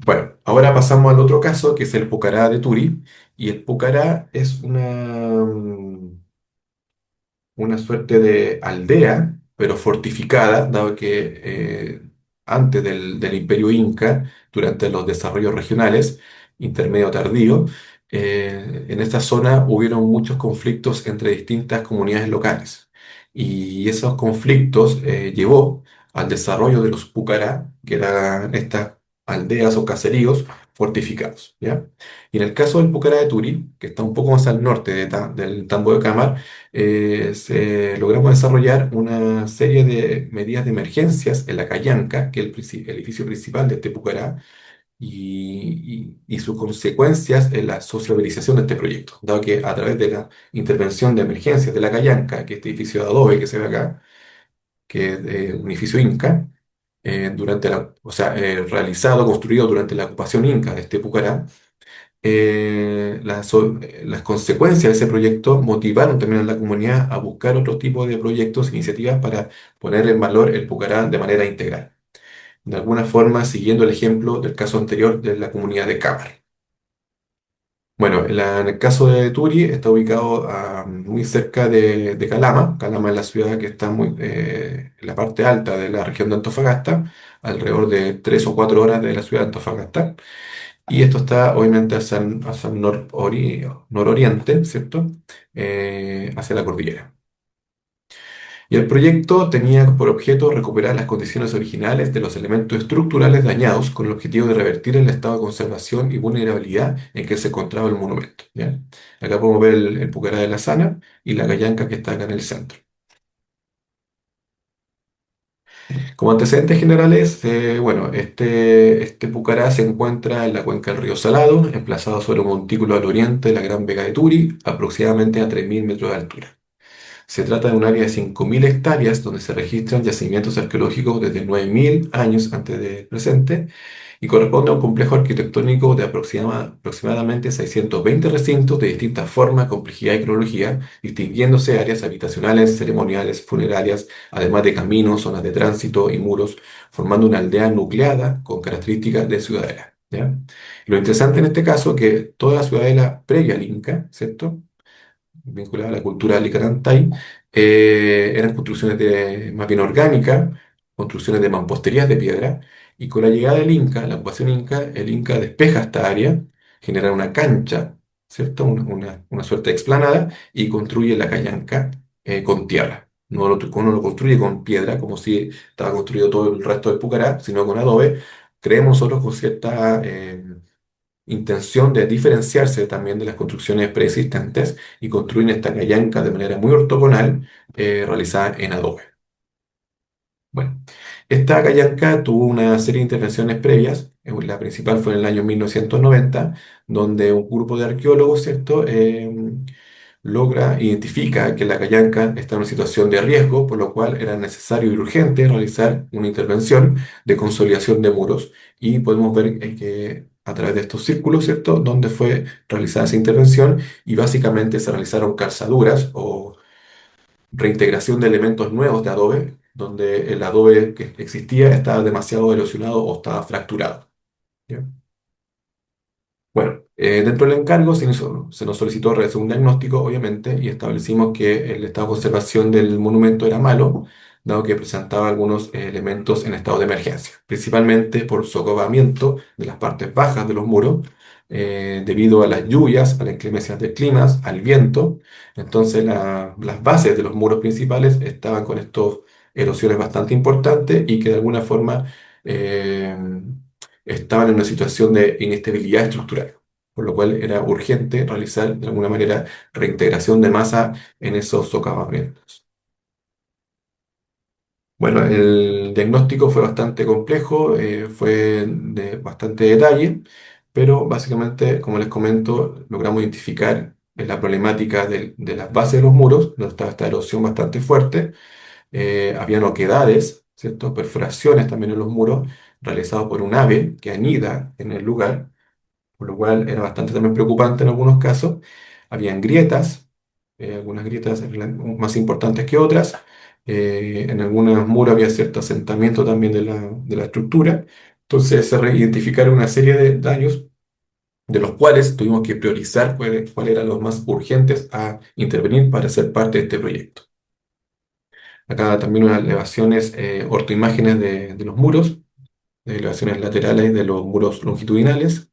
Bueno, ahora pasamos al otro caso, que es el Pucará de Turi. Y el Pucará es una suerte de aldea, pero fortificada, dado que antes del Imperio Inca, durante los desarrollos regionales, intermedio tardío, en esta zona hubieron muchos conflictos entre distintas comunidades locales. Y esos conflictos llevó al desarrollo de los pucará, que eran estas aldeas o caseríos fortificados, ¿ya? Y en el caso del Pucará de Turi, que está un poco más al norte del Tambo de Camar, logramos desarrollar una serie de medidas de emergencias en la Cayanca, que es el edificio principal de este Pucará, y sus consecuencias en la sociabilización de este proyecto, dado que a través de la intervención de emergencias de la Cayanca, que es este edificio de adobe que se ve acá, que es un edificio inca, o sea, realizado, construido durante la ocupación inca de este Pucará, las consecuencias de ese proyecto motivaron también a la comunidad a buscar otro tipo de proyectos, iniciativas para poner en valor el Pucará de manera integral. De alguna forma, siguiendo el ejemplo del caso anterior de la comunidad de Cámara. Bueno, en el caso de Turi está ubicado muy cerca de Calama. Calama es la ciudad que está en la parte alta de la región de Antofagasta, alrededor de 3 o 4 horas de la ciudad de Antofagasta. Y esto está obviamente hacia el nororiente, ¿cierto? Hacia la cordillera. Y el proyecto tenía por objeto recuperar las condiciones originales de los elementos estructurales dañados con el objetivo de revertir el estado de conservación y vulnerabilidad en que se encontraba el monumento, ¿ya? Acá podemos ver el Pucará de la Sana y la Cayanca que está acá en el centro. Como antecedentes generales, bueno, este Pucará se encuentra en la cuenca del río Salado, emplazado sobre un montículo al oriente de la Gran Vega de Turi, aproximadamente a 3.000 metros de altura. Se trata de un área de 5.000 hectáreas donde se registran yacimientos arqueológicos desde 9.000 años antes del presente y corresponde a un complejo arquitectónico de aproximadamente 620 recintos de distintas formas, complejidad y cronología, distinguiéndose áreas habitacionales, ceremoniales, funerarias, además de caminos, zonas de tránsito y muros, formando una aldea nucleada con características de ciudadela. ¿Ya? Lo interesante en este caso es que toda la ciudadela previa al Inca, ¿cierto? Vinculada a la cultura licarantay, eran construcciones más bien orgánicas, construcciones de mamposterías de piedra, y con la llegada del Inca, la ocupación Inca, el Inca despeja esta área, genera una cancha, ¿cierto? Una suerte de explanada, y construye la callanca con tierra. No lo construye con piedra, como si estaba construido todo el resto del Pucará, sino con adobe. Creemos nosotros con cierta intención de diferenciarse también de las construcciones preexistentes y construyen esta callanca de manera muy ortogonal, realizada en adobe. Bueno, esta callanca tuvo una serie de intervenciones previas. La principal fue en el año 1990, donde un grupo de arqueólogos, ¿cierto? Identifica que la callanca está en una situación de riesgo, por lo cual era necesario y urgente realizar una intervención de consolidación de muros. Y podemos ver que a través de estos círculos, ¿cierto?, donde fue realizada esa intervención y básicamente se realizaron calzaduras o reintegración de elementos nuevos de adobe, donde el adobe que existía estaba demasiado erosionado o estaba fracturado. ¿Ya? Bueno, dentro del encargo se nos solicitó realizar un diagnóstico, obviamente, y establecimos que el estado de conservación del monumento era malo, dado que presentaba algunos elementos en estado de emergencia, principalmente por socavamiento de las partes bajas de los muros, debido a las lluvias, a las inclemencias del clima, al viento. Entonces, las bases de los muros principales estaban con estas erosiones bastante importantes y que de alguna forma eh, estaban en una situación de inestabilidad estructural, por lo cual era urgente realizar de alguna manera reintegración de masa en esos socavamientos. Bueno, el diagnóstico fue bastante complejo, fue de bastante detalle, pero básicamente, como les comento, logramos identificar la problemática de las bases de los muros, donde estaba esta erosión bastante fuerte. Habían oquedades, ¿cierto? Perforaciones también en los muros, realizados por un ave que anida en el lugar, por lo cual era bastante también preocupante en algunos casos. Habían grietas, algunas grietas más importantes que otras. En algunos muros había cierto asentamiento también de la estructura. Entonces se reidentificaron una serie de daños, de los cuales tuvimos que priorizar cuáles eran los más urgentes a intervenir para ser parte de este proyecto. Acá también unas elevaciones, ortoimágenes de los muros, de elevaciones laterales de los muros longitudinales.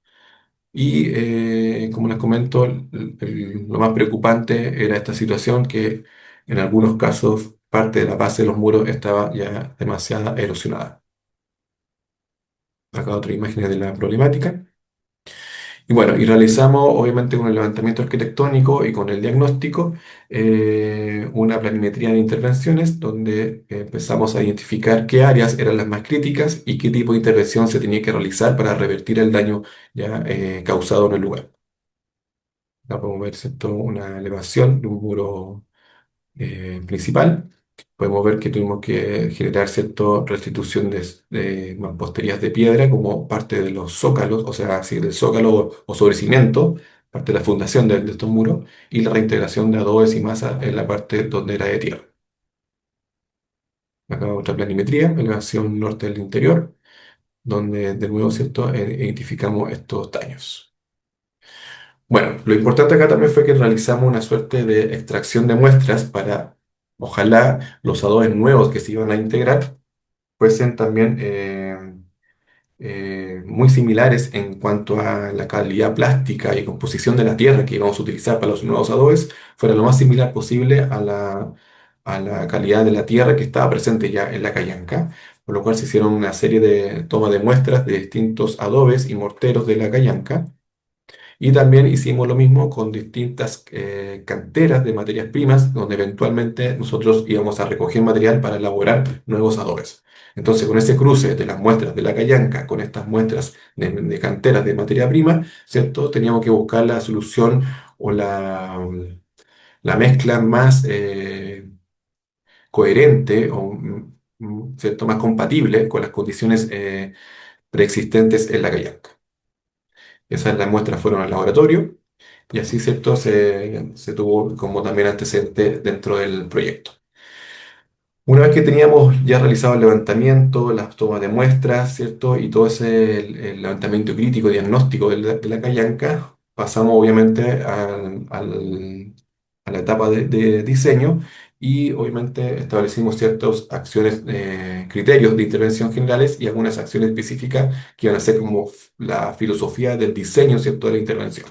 Y como les comento, lo más preocupante era esta situación que en algunos casos parte de la base de los muros estaba ya demasiado erosionada. Acá otra imagen de la problemática. Y bueno, y realizamos obviamente con el levantamiento arquitectónico y con el diagnóstico una planimetría de intervenciones donde empezamos a identificar qué áreas eran las más críticas y qué tipo de intervención se tenía que realizar para revertir el daño ya causado en el lugar. Acá podemos ver, ¿cierto?, una elevación de un muro principal. Podemos ver que tuvimos que generar cierta restitución de mamposterías de piedra como parte de los zócalos, o sea, así del zócalo o sobre cimiento, parte de la fundación de estos muros, y la reintegración de adobes y masa en la parte donde era de tierra. Acá otra planimetría, elevación norte del interior, donde de nuevo, ¿cierto?, identificamos estos daños. Bueno, lo importante acá también fue que realizamos una suerte de extracción de muestras para, ojalá, los adobes nuevos que se iban a integrar fuesen también muy similares en cuanto a la calidad plástica y composición de la tierra que íbamos a utilizar para los nuevos adobes, fuera lo más similar posible a la calidad de la tierra que estaba presente ya en la callanca, por lo cual se hicieron una serie de toma de muestras de distintos adobes y morteros de la callanca y también hicimos lo mismo con distintas canteras de materias primas, donde eventualmente nosotros íbamos a recoger material para elaborar nuevos adobes. Entonces, con ese cruce de las muestras de la callanca con estas muestras de canteras de materia prima, ¿cierto? Teníamos que buscar la solución o la mezcla más coherente o ¿cierto? Más compatible con las condiciones preexistentes en la callanca. Esas las muestras fueron al laboratorio y así, ¿cierto? Se tuvo como también antecedente dentro del proyecto. Una vez que teníamos ya realizado el levantamiento, las tomas de muestras, ¿cierto? Y todo ese el levantamiento crítico, diagnóstico de la callanca, pasamos obviamente a la etapa de diseño y obviamente establecimos ciertas acciones, criterios de intervención generales y algunas acciones específicas que iban a ser como la filosofía del diseño, ¿cierto? De la intervención.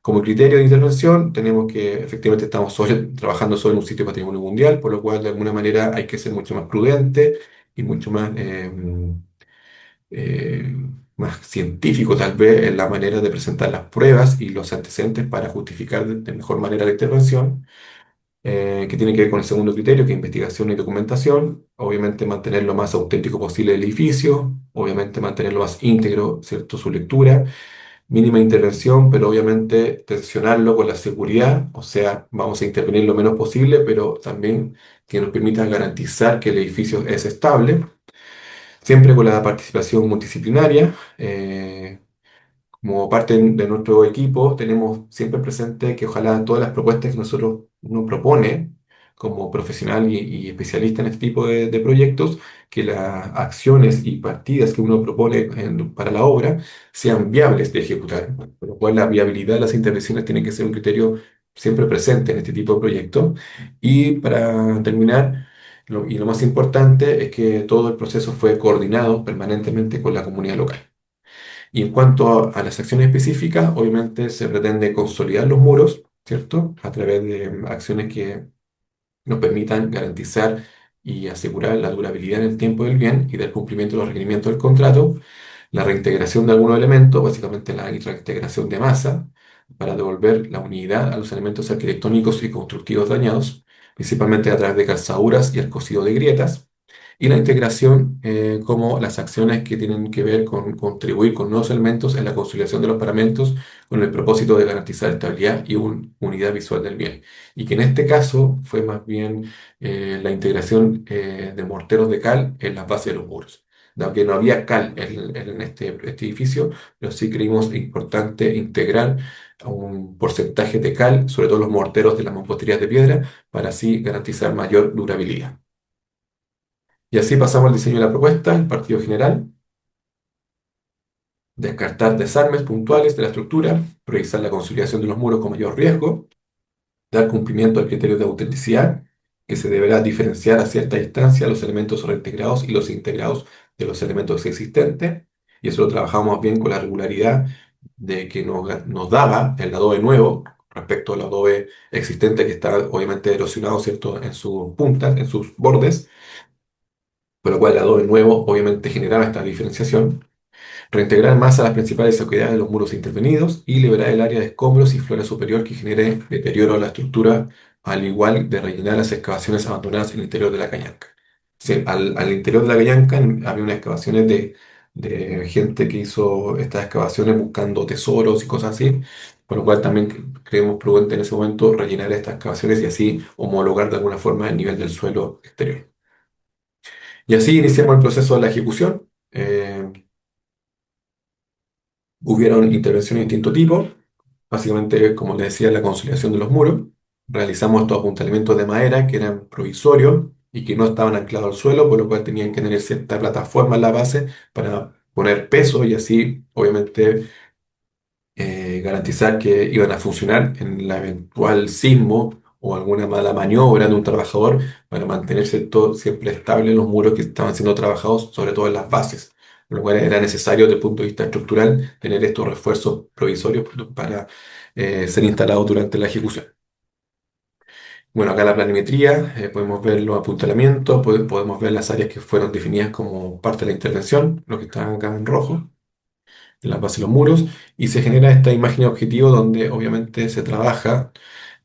Como criterio de intervención, tenemos que efectivamente estamos trabajando sobre un sitio de patrimonio mundial, por lo cual de alguna manera hay que ser mucho más prudente y mucho más, eh, más científico tal vez en la manera de presentar las pruebas y los antecedentes para justificar de mejor manera la intervención, que tiene que ver con el segundo criterio, que es investigación y documentación. Obviamente mantener lo más auténtico posible el edificio, obviamente mantener lo más íntegro, ¿cierto? Su lectura mínima intervención, pero obviamente tensionarlo con la seguridad, o sea, vamos a intervenir lo menos posible, pero también que nos permita garantizar que el edificio es estable, siempre con la participación multidisciplinaria. Como parte de nuestro equipo, tenemos siempre presente que ojalá todas las propuestas que nosotros nos propone como profesional y especialista en este tipo de proyectos, que las acciones y partidas que uno propone para la obra sean viables de ejecutar. Por lo cual la viabilidad de las intervenciones tiene que ser un criterio siempre presente en este tipo de proyectos. Y para terminar, y lo más importante es que todo el proceso fue coordinado permanentemente con la comunidad local. Y en cuanto a las acciones específicas, obviamente se pretende consolidar los muros, ¿cierto? A través de acciones que nos permitan garantizar y asegurar la durabilidad en el tiempo del bien y del cumplimiento de los requerimientos del contrato, la reintegración de algunos elementos, básicamente la reintegración de masa, para devolver la unidad a los elementos arquitectónicos y constructivos dañados, principalmente a través de calzaduras y el cosido de grietas, y la integración, como las acciones que tienen que ver con contribuir con nuevos elementos en la consolidación de los paramentos con el propósito de garantizar estabilidad y unidad visual del bien. Y que en este caso fue más bien la integración de morteros de cal en las bases de los muros. Dado que no había cal en este edificio, pero sí creímos importante integrar un porcentaje de cal, sobre todo los morteros de las mamposterías de piedra, para así garantizar mayor durabilidad. Y así pasamos al diseño de la propuesta, el partido general, descartar desarmes puntuales de la estructura, priorizar la consolidación de los muros con mayor riesgo, dar cumplimiento al criterio de autenticidad, que se deberá diferenciar a cierta distancia los elementos reintegrados y los integrados de los elementos existentes, y eso lo trabajamos bien con la regularidad de que nos daba el adobe nuevo respecto al adobe existente que está obviamente erosionado, ¿cierto?, en sus puntas, en sus bordes, por lo cual el adobe nuevo obviamente generaba esta diferenciación. Reintegrar más a las principales oquedades de los muros intervenidos y liberar el área de escombros y flora superior que genere deterioro a la estructura, al igual de rellenar las excavaciones abandonadas en el interior de la cañanca. Sí, al interior de la cañanca había unas excavaciones de gente que hizo estas excavaciones buscando tesoros y cosas así, por lo cual también creemos prudente en ese momento rellenar estas excavaciones y así homologar de alguna forma el nivel del suelo exterior. Y así iniciamos el proceso de la ejecución. Hubieron intervenciones de distinto tipo, básicamente, como les decía, la consolidación de los muros. Realizamos estos apuntamientos de madera que eran provisorios y que no estaban anclados al suelo, por lo cual tenían que tener cierta plataforma en la base para poner peso y así, obviamente, garantizar que iban a funcionar en la eventual sismo o alguna mala maniobra de un trabajador para mantenerse todo siempre estable en los muros que estaban siendo trabajados, sobre todo en las bases. Por lo cual era necesario desde el punto de vista estructural tener estos refuerzos provisorios para ser instalados durante la ejecución. Bueno, acá la planimetría, podemos ver los apuntalamientos, podemos ver las áreas que fueron definidas como parte de la intervención, lo que están acá en rojo en la base de los muros, y se genera esta imagen objetivo donde obviamente se trabaja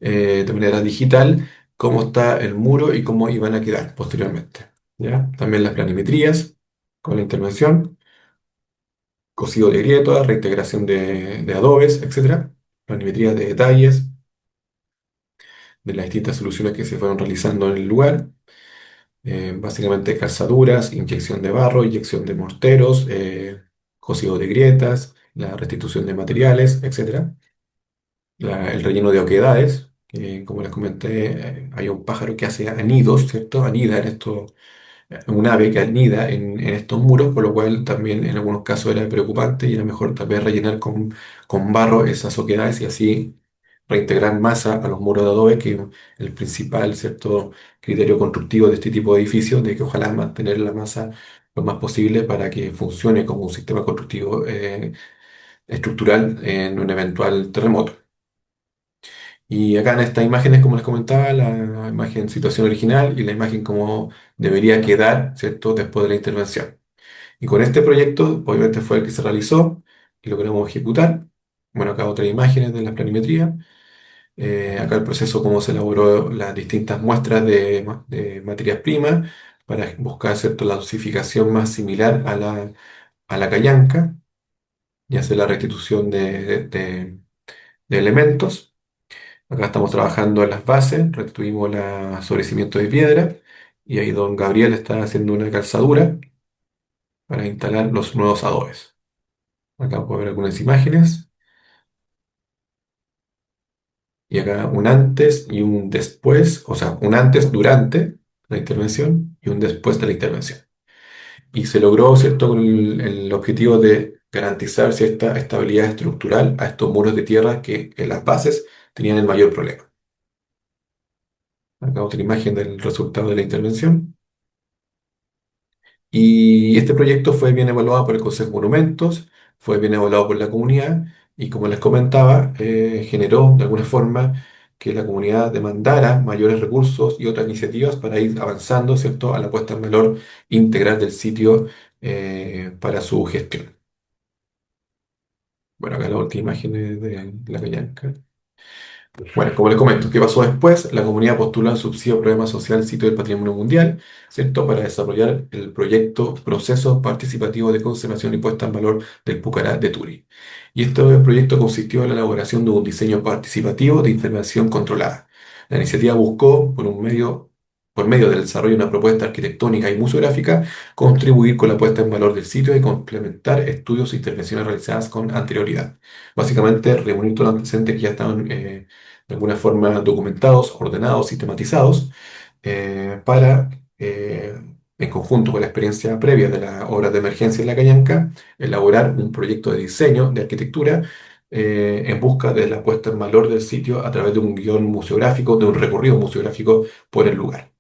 de manera digital cómo está el muro y cómo iban a quedar posteriormente. ¿Ya? También las planimetrías con la intervención, cosido de grietas, reintegración de adobes, etcétera. Planimetrías de detalles, de las distintas soluciones que se fueron realizando en el lugar. Básicamente calzaduras, inyección de barro, inyección de morteros, cosido de grietas, la restitución de materiales, etcétera. El relleno de oquedades, que como les comenté, hay un pájaro que hace anidos, ¿cierto? Anida en esto, un ave que anida en estos muros, por lo cual también en algunos casos era preocupante y era mejor tal vez rellenar con barro esas oquedades y así reintegrar masa a los muros de adobe, que es el principal, ¿cierto? Criterio constructivo de este tipo de edificios, de que ojalá mantener la masa lo más posible para que funcione como un sistema constructivo estructural en un eventual terremoto. Y acá en estas imágenes, como les comentaba, la imagen situación original y la imagen como debería quedar, ¿cierto?, después de la intervención. Y con este proyecto, obviamente fue el que se realizó y lo queremos ejecutar. Bueno, acá otras imágenes de la planimetría. Acá el proceso, cómo se elaboró las distintas muestras de materias primas para buscar, ¿cierto?, la dosificación más similar a la callanca y hacer la restitución de elementos. Acá estamos trabajando en las bases, restituimos el sobrecimiento de piedra y ahí don Gabriel está haciendo una calzadura para instalar los nuevos adobes. Acá puedo ver algunas imágenes y acá un antes y un después, o sea, un antes durante la intervención y un después de la intervención. Y se logró, ¿cierto?, con el objetivo de garantizar cierta estabilidad estructural a estos muros de tierra que en las bases tenían el mayor problema. Acá otra imagen del resultado de la intervención. Y este proyecto fue bien evaluado por el Consejo de Monumentos, fue bien evaluado por la comunidad y como les comentaba, generó de alguna forma que la comunidad demandara mayores recursos y otras iniciativas para ir avanzando, ¿cierto?, a la puesta en valor integral del sitio para su gestión. Bueno, acá la última imagen es de la Callanca. Bueno, como les comento, ¿qué pasó después? La comunidad postuló el subsidio de Programa Social Sitio del Patrimonio Mundial, ¿cierto?, para desarrollar el proyecto Proceso Participativo de Conservación y Puesta en Valor del Pucará de Turi. Y este proyecto consistió en la elaboración de un diseño participativo de intervención controlada. La iniciativa buscó, por medio del desarrollo de una propuesta arquitectónica y museográfica, contribuir con la puesta en valor del sitio y complementar estudios e intervenciones realizadas con anterioridad. Básicamente, reunir todos los antecedentes que ya estaban de alguna forma documentados, ordenados, sistematizados, para, en conjunto con la experiencia previa de las obras de emergencia en la Cañanca, elaborar un proyecto de diseño de arquitectura en busca de la puesta en valor del sitio a través de un guión museográfico, de un recorrido museográfico por el lugar.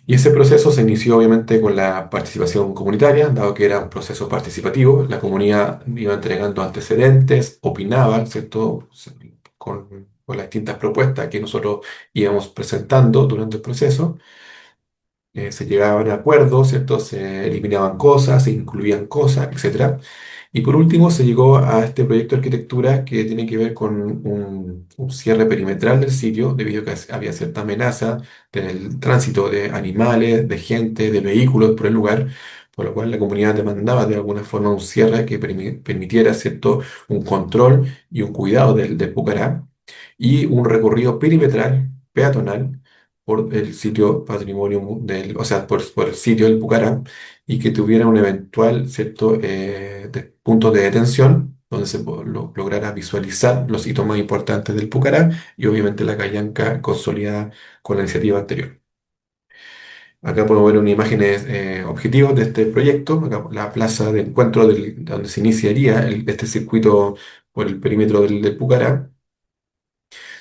Y ese proceso se inició obviamente con la participación comunitaria, dado que era un proceso participativo. La comunidad iba entregando antecedentes, opinaba, ¿cierto?, con las distintas propuestas que nosotros íbamos presentando durante el proceso. Se llegaban a acuerdos, ¿cierto? Se eliminaban cosas, se incluían cosas, etcétera. Y por último se llegó a este proyecto de arquitectura que tiene que ver con un cierre perimetral del sitio, debido a que había cierta amenaza del tránsito de animales, de gente, de vehículos por el lugar, por lo cual la comunidad demandaba de alguna forma un cierre que permitiera, ¿cierto?, un control y un cuidado del Pucará y un recorrido perimetral, peatonal, por el sitio patrimonio o sea, por el sitio del Pucará y que tuviera un eventual, ¿cierto?, punto de detención donde se lograra visualizar los hitos más importantes del Pucará y obviamente la Callanca consolidada con la iniciativa anterior. Acá podemos ver unas imágenes objetivos de este proyecto, acá la plaza de encuentro donde se iniciaría este circuito por el perímetro del Pucará.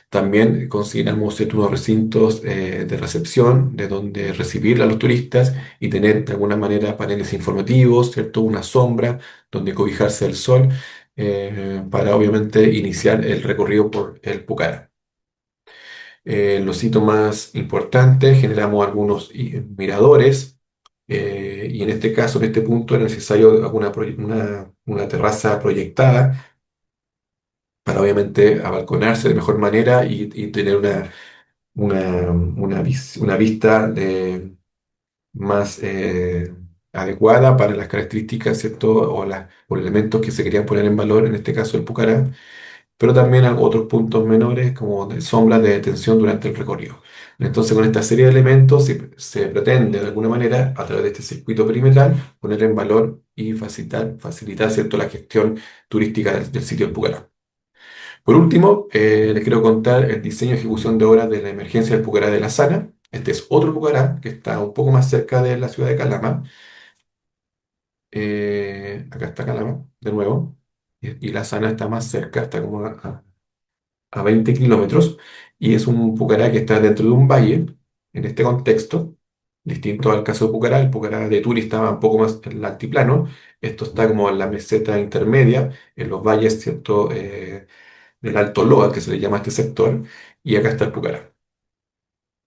También consideramos ciertos unos recintos de recepción, de donde recibir a los turistas y tener de alguna manera paneles informativos, ¿cierto? Una sombra donde cobijarse del sol para obviamente iniciar el recorrido por el Pucará. Los sitios más importantes, generamos algunos miradores y en este caso, en este punto, era necesario una terraza proyectada para obviamente abalconarse de mejor manera y tener una vista más adecuada para las características, ¿cierto? O los elementos que se querían poner en valor, en este caso el Pucará. pero también a otros puntos menores como de sombras de detención durante el recorrido. Entonces, con esta serie de elementos se pretende de alguna manera, a través de este circuito perimetral, poner en valor y facilitar, ¿cierto?, la gestión turística del sitio del Pucará. Por último, les quiero contar el diseño y ejecución de obras de la emergencia del Pucará de la Sana. Este es otro Pucará que está un poco más cerca de la ciudad de Calama. Acá está Calama, de nuevo, y la Sana está más cerca, está como a 20 kilómetros, y es un Pucará que está dentro de un valle, en este contexto, distinto al caso de Pucará. El Pucará de Turi estaba un poco más en el altiplano, esto está como en la meseta intermedia, en los valles, ¿cierto? Del Alto Loa, que se le llama a este sector, y acá está el Pucará.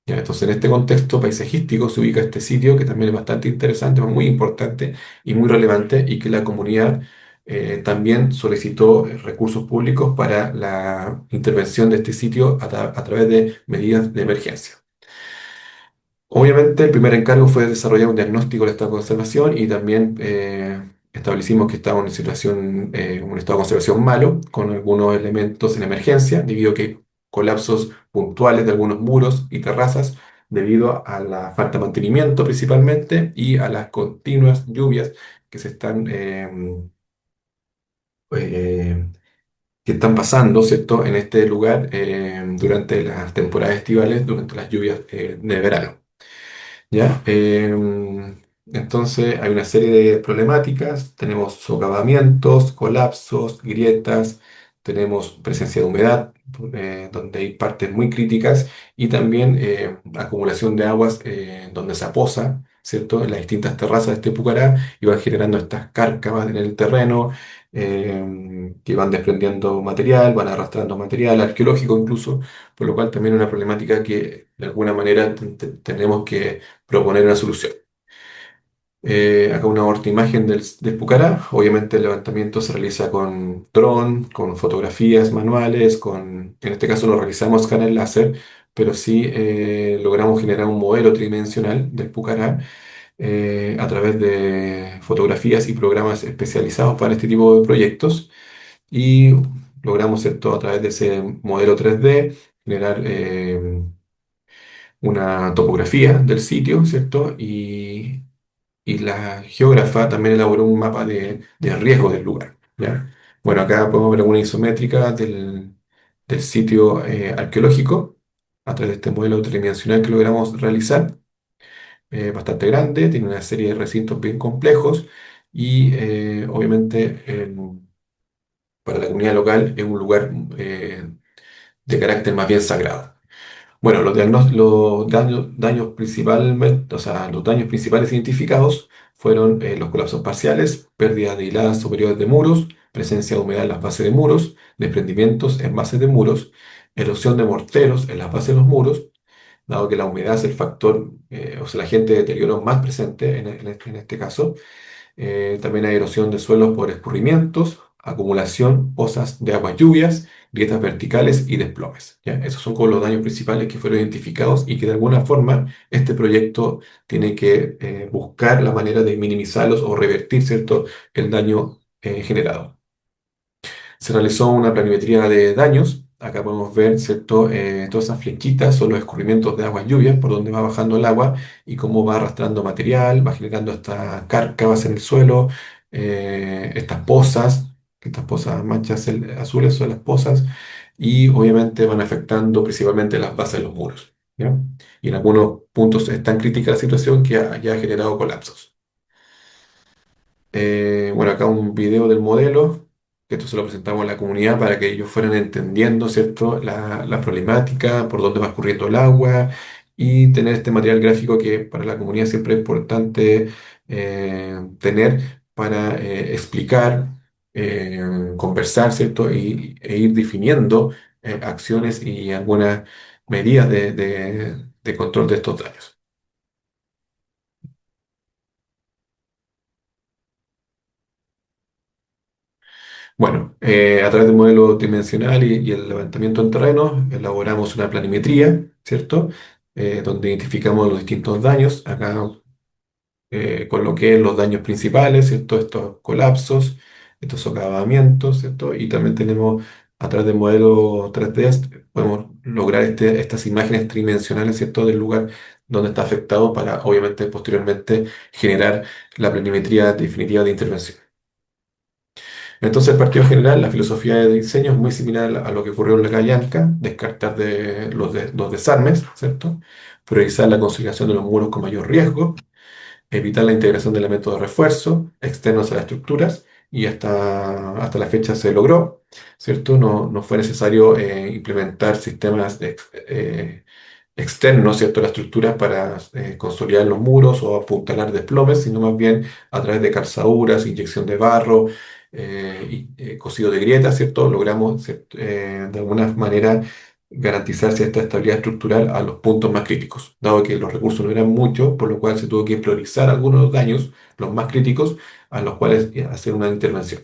Ya, entonces, en este contexto paisajístico se ubica este sitio que también es bastante interesante, muy importante y muy relevante, y que la comunidad también solicitó recursos públicos para la intervención de este sitio a través de medidas de emergencia. Obviamente, el primer encargo fue desarrollar un diagnóstico del estado de conservación, y también establecimos que estaba en una situación, un estado de conservación malo, con algunos elementos en emergencia, debido a que hay colapsos puntuales de algunos muros y terrazas, debido a la falta de mantenimiento principalmente y a las continuas lluvias que se están, eh, que están pasando, ¿cierto?, en este lugar durante las temporadas estivales, durante las lluvias de verano. ¿Ya? Entonces hay una serie de problemáticas, tenemos socavamientos, colapsos, grietas, tenemos presencia de humedad, donde hay partes muy críticas, y también acumulación de aguas donde se aposa, ¿cierto?, en las distintas terrazas de este Pucará, y van generando estas cárcavas en el terreno, que van desprendiendo material, van arrastrando material arqueológico incluso, por lo cual también es una problemática que de alguna manera tenemos que proponer una solución. Acá una otra imagen del Pucará. Obviamente el levantamiento se realiza con dron, con fotografías manuales, en este caso lo realizamos con el láser, pero sí logramos generar un modelo tridimensional del Pucará a través de fotografías y programas especializados para este tipo de proyectos, y logramos esto a través de ese modelo 3D, generar una topografía del sitio, ¿cierto? Y la geógrafa también elaboró un mapa de riesgo del lugar, ¿ya? Bueno, acá podemos ver una isométrica del sitio arqueológico a través de este modelo tridimensional que logramos realizar, bastante grande, tiene una serie de recintos bien complejos, y obviamente para la comunidad local es un lugar de carácter más bien sagrado. Bueno, los daños principalmente, o sea, los daños principales identificados fueron los colapsos parciales, pérdida de hiladas superiores de muros, presencia de humedad en las bases de muros, desprendimientos en bases de muros, erosión de morteros en las bases de los muros, dado que la humedad es el factor, o sea, el agente de deterioro más presente en este caso. También hay erosión de suelos por escurrimientos, acumulación, pozas de aguas lluvias, grietas verticales y desplomes. ¿Ya? Esos son como los daños principales que fueron identificados, y que de alguna forma este proyecto tiene que buscar la manera de minimizarlos o revertir, ¿cierto?, el daño generado. Se realizó una planimetría de daños. Acá podemos ver, ¿cierto? Todas esas flechitas son los escurrimientos de aguas lluvias por donde va bajando el agua, y cómo va arrastrando material, va generando estas cárcavas en el suelo, estas pozas, manchas azules son las pozas, y obviamente van afectando principalmente las bases de los muros, ¿ya? Y en algunos puntos es tan crítica la situación que ya ha generado colapsos. Bueno, acá un video del modelo, que esto se lo presentamos a la comunidad para que ellos fueran entendiendo, ¿cierto?, la problemática, por dónde va escurriendo el agua, y tener este material gráfico que para la comunidad siempre es importante tener para explicar, conversar, ¿cierto?, e ir definiendo acciones y algunas medidas de control de estos daños. Bueno, a través del modelo dimensional y el levantamiento en terreno, elaboramos una planimetría, ¿cierto? Donde identificamos los distintos daños. Acá coloqué los daños principales, ¿cierto? Estos colapsos, estos socavamientos, ¿cierto? Y también tenemos a través de modelos 3D podemos lograr estas imágenes tridimensionales, ¿cierto?, del lugar donde está afectado para, obviamente, posteriormente generar la planimetría definitiva de intervención. Entonces, el partido general, la filosofía de diseño es muy similar a lo que ocurrió en la Cayanca, descartar los desarmes, ¿cierto? Priorizar la consolidación de los muros con mayor riesgo, evitar la integración de elementos de refuerzo externos a las estructuras, y hasta la fecha se logró, ¿cierto? No fue necesario implementar sistemas externos, ¿cierto?, a la estructura para consolidar los muros o apuntalar desplomes, sino más bien a través de calzaduras, inyección de barro, cosido de grietas, ¿cierto? Logramos, de alguna manera, garantizar cierta estabilidad estructural a los puntos más críticos, dado que los recursos no eran muchos, por lo cual se tuvo que priorizar algunos daños, los más críticos, a los cuales hacer una intervención.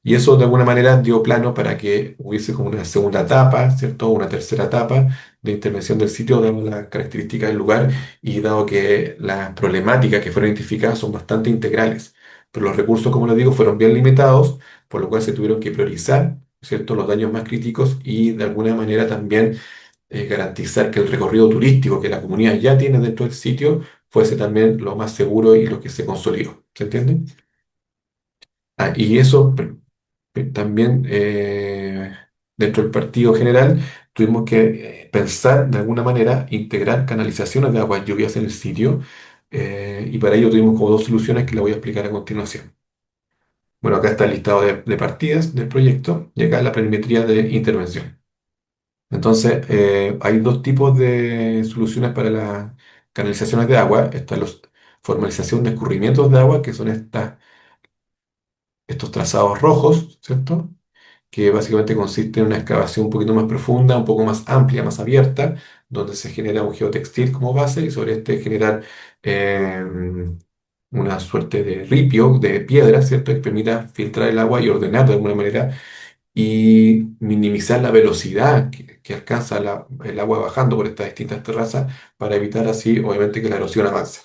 Y eso de alguna manera dio plano para que hubiese como una segunda etapa, ¿cierto? Una tercera etapa de intervención del sitio, dado las características del lugar y dado que las problemáticas que fueron identificadas son bastante integrales. Pero los recursos, como les digo, fueron bien limitados, por lo cual se tuvieron que priorizar, ¿cierto?, los daños más críticos y de alguna manera también garantizar que el recorrido turístico que la comunidad ya tiene dentro del sitio fuese también lo más seguro y lo que se consolidó. ¿Se entiende? Y eso también dentro del partido general tuvimos que pensar de alguna manera integrar canalizaciones de aguas lluvias en el sitio, y para ello tuvimos como dos soluciones que le voy a explicar a continuación. Bueno, acá está el listado de partidas del proyecto y acá la planimetría de intervención. Entonces, hay dos tipos de soluciones para las canalizaciones de agua. Está la formalización de escurrimientos de agua, que son estos trazados rojos, ¿cierto?, que básicamente consiste en una excavación un poquito más profunda, un poco más amplia, más abierta, donde se genera un geotextil como base y sobre este generar eh, una suerte de ripio de piedra, ¿cierto?, que permita filtrar el agua y ordenar de alguna manera y minimizar la velocidad que alcanza el agua bajando por estas distintas terrazas para evitar así, obviamente, que la erosión avance.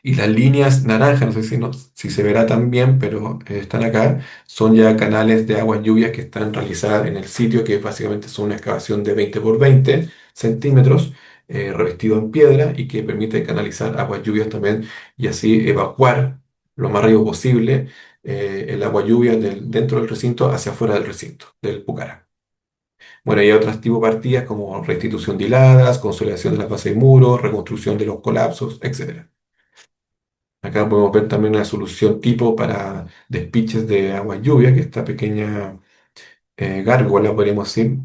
Y las líneas naranjas, no sé si se verá tan bien, pero están acá, son ya canales de aguas lluvias que están realizadas en el sitio, que básicamente son una excavación de 20 por 20 centímetros, revestido en piedra y que permite canalizar aguas lluvias también y así evacuar lo más rápido posible el agua lluvia dentro del recinto hacia afuera del recinto, del Pucará. Bueno, y hay otras tipo de partidas como restitución de hiladas, consolidación de las bases de muros, reconstrucción de los colapsos, etcétera. Acá podemos ver también una solución tipo para despiches de agua lluvia, que esta pequeña gárgola, podríamos decir,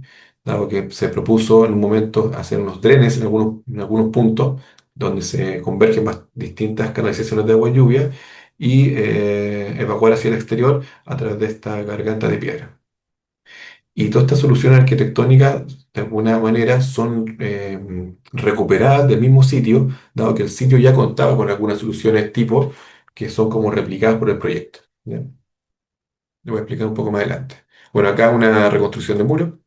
dado que se propuso en un momento hacer unos drenes en algunos puntos donde se convergen más distintas canalizaciones de agua lluvia y evacuar hacia el exterior a través de esta garganta de piedra. Y todas estas soluciones arquitectónicas, de alguna manera, son recuperadas del mismo sitio, dado que el sitio ya contaba con algunas soluciones tipo que son como replicadas por el proyecto. ¿Ya? Le voy a explicar un poco más adelante. Bueno, acá una reconstrucción de muro,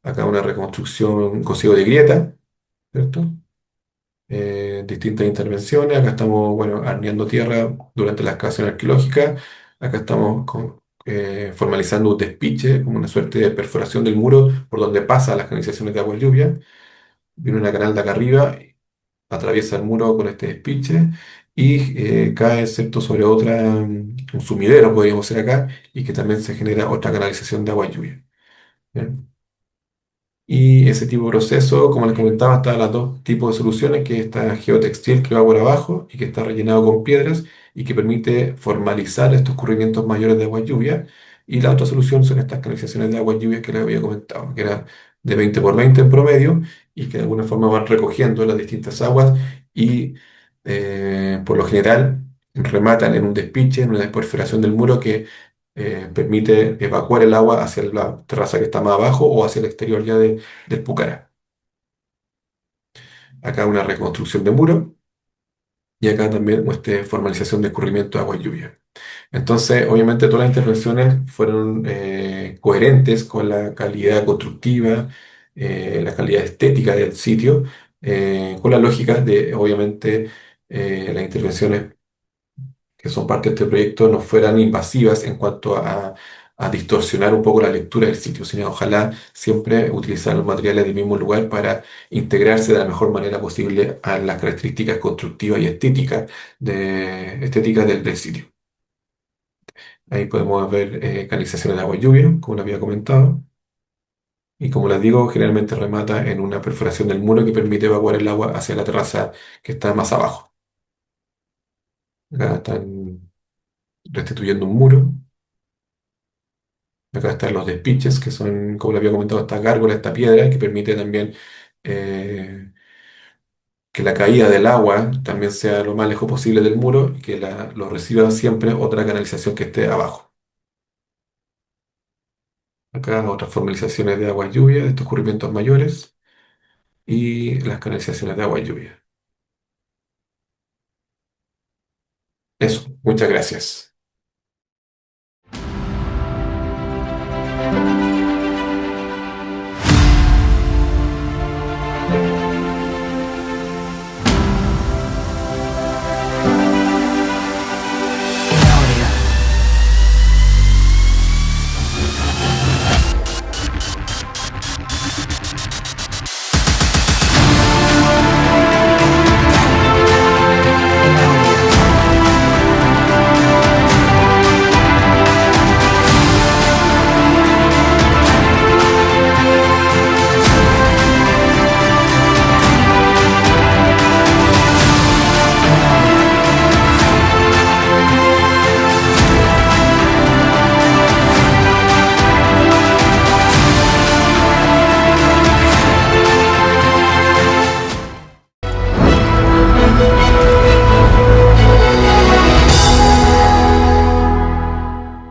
acá una reconstrucción cosido de grieta, ¿cierto? Distintas intervenciones. Acá estamos, bueno, arneando tierra durante la excavación arqueológica. Acá estamos formalizando un despiche, como una suerte de perforación del muro por donde pasan las canalizaciones de agua lluvia. Viene una canal de acá arriba, atraviesa el muro con este despiche y cae, excepto sobre un sumidero, podríamos decir acá, y que también se genera otra canalización de agua lluvia. ¿Bien? Y ese tipo de proceso, como les comentaba, están las dos tipos de soluciones, que está geotextil que va por abajo y que está rellenado con piedras y que permite formalizar estos corrimientos mayores de agua lluvia. Y la otra solución son estas canalizaciones de agua lluvia que les había comentado, que era de 20 por 20 en promedio y que de alguna forma van recogiendo las distintas aguas y por lo general rematan en un despiche, en una perforación del muro que permite evacuar el agua hacia la terraza que está más abajo o hacia el exterior ya del Pucará. Acá una reconstrucción de muro y acá también formalización de escurrimiento de agua y lluvia. Entonces, obviamente todas las intervenciones fueron coherentes con la calidad constructiva, la calidad estética del sitio, con la lógica de, obviamente, las intervenciones que son parte de este proyecto no fueran invasivas en cuanto a distorsionar un poco la lectura del sitio, sino ojalá siempre utilizar los materiales del mismo lugar para integrarse de la mejor manera posible a las características constructivas y estéticas del sitio. Ahí podemos ver canalizaciones de agua y lluvia, como les había comentado. Y como les digo, generalmente remata en una perforación del muro que permite evacuar el agua hacia la terraza que está más abajo. Acá están restituyendo un muro. Acá están los despiches, que son, como les había comentado, esta gárgola, esta piedra, que permite también eh, que la caída del agua también sea lo más lejos posible del muro y que lo reciba siempre otra canalización que esté abajo. Acá otras formalizaciones de agua y lluvia, de estos escurrimientos mayores y las canalizaciones de agua y lluvia. Eso, muchas gracias.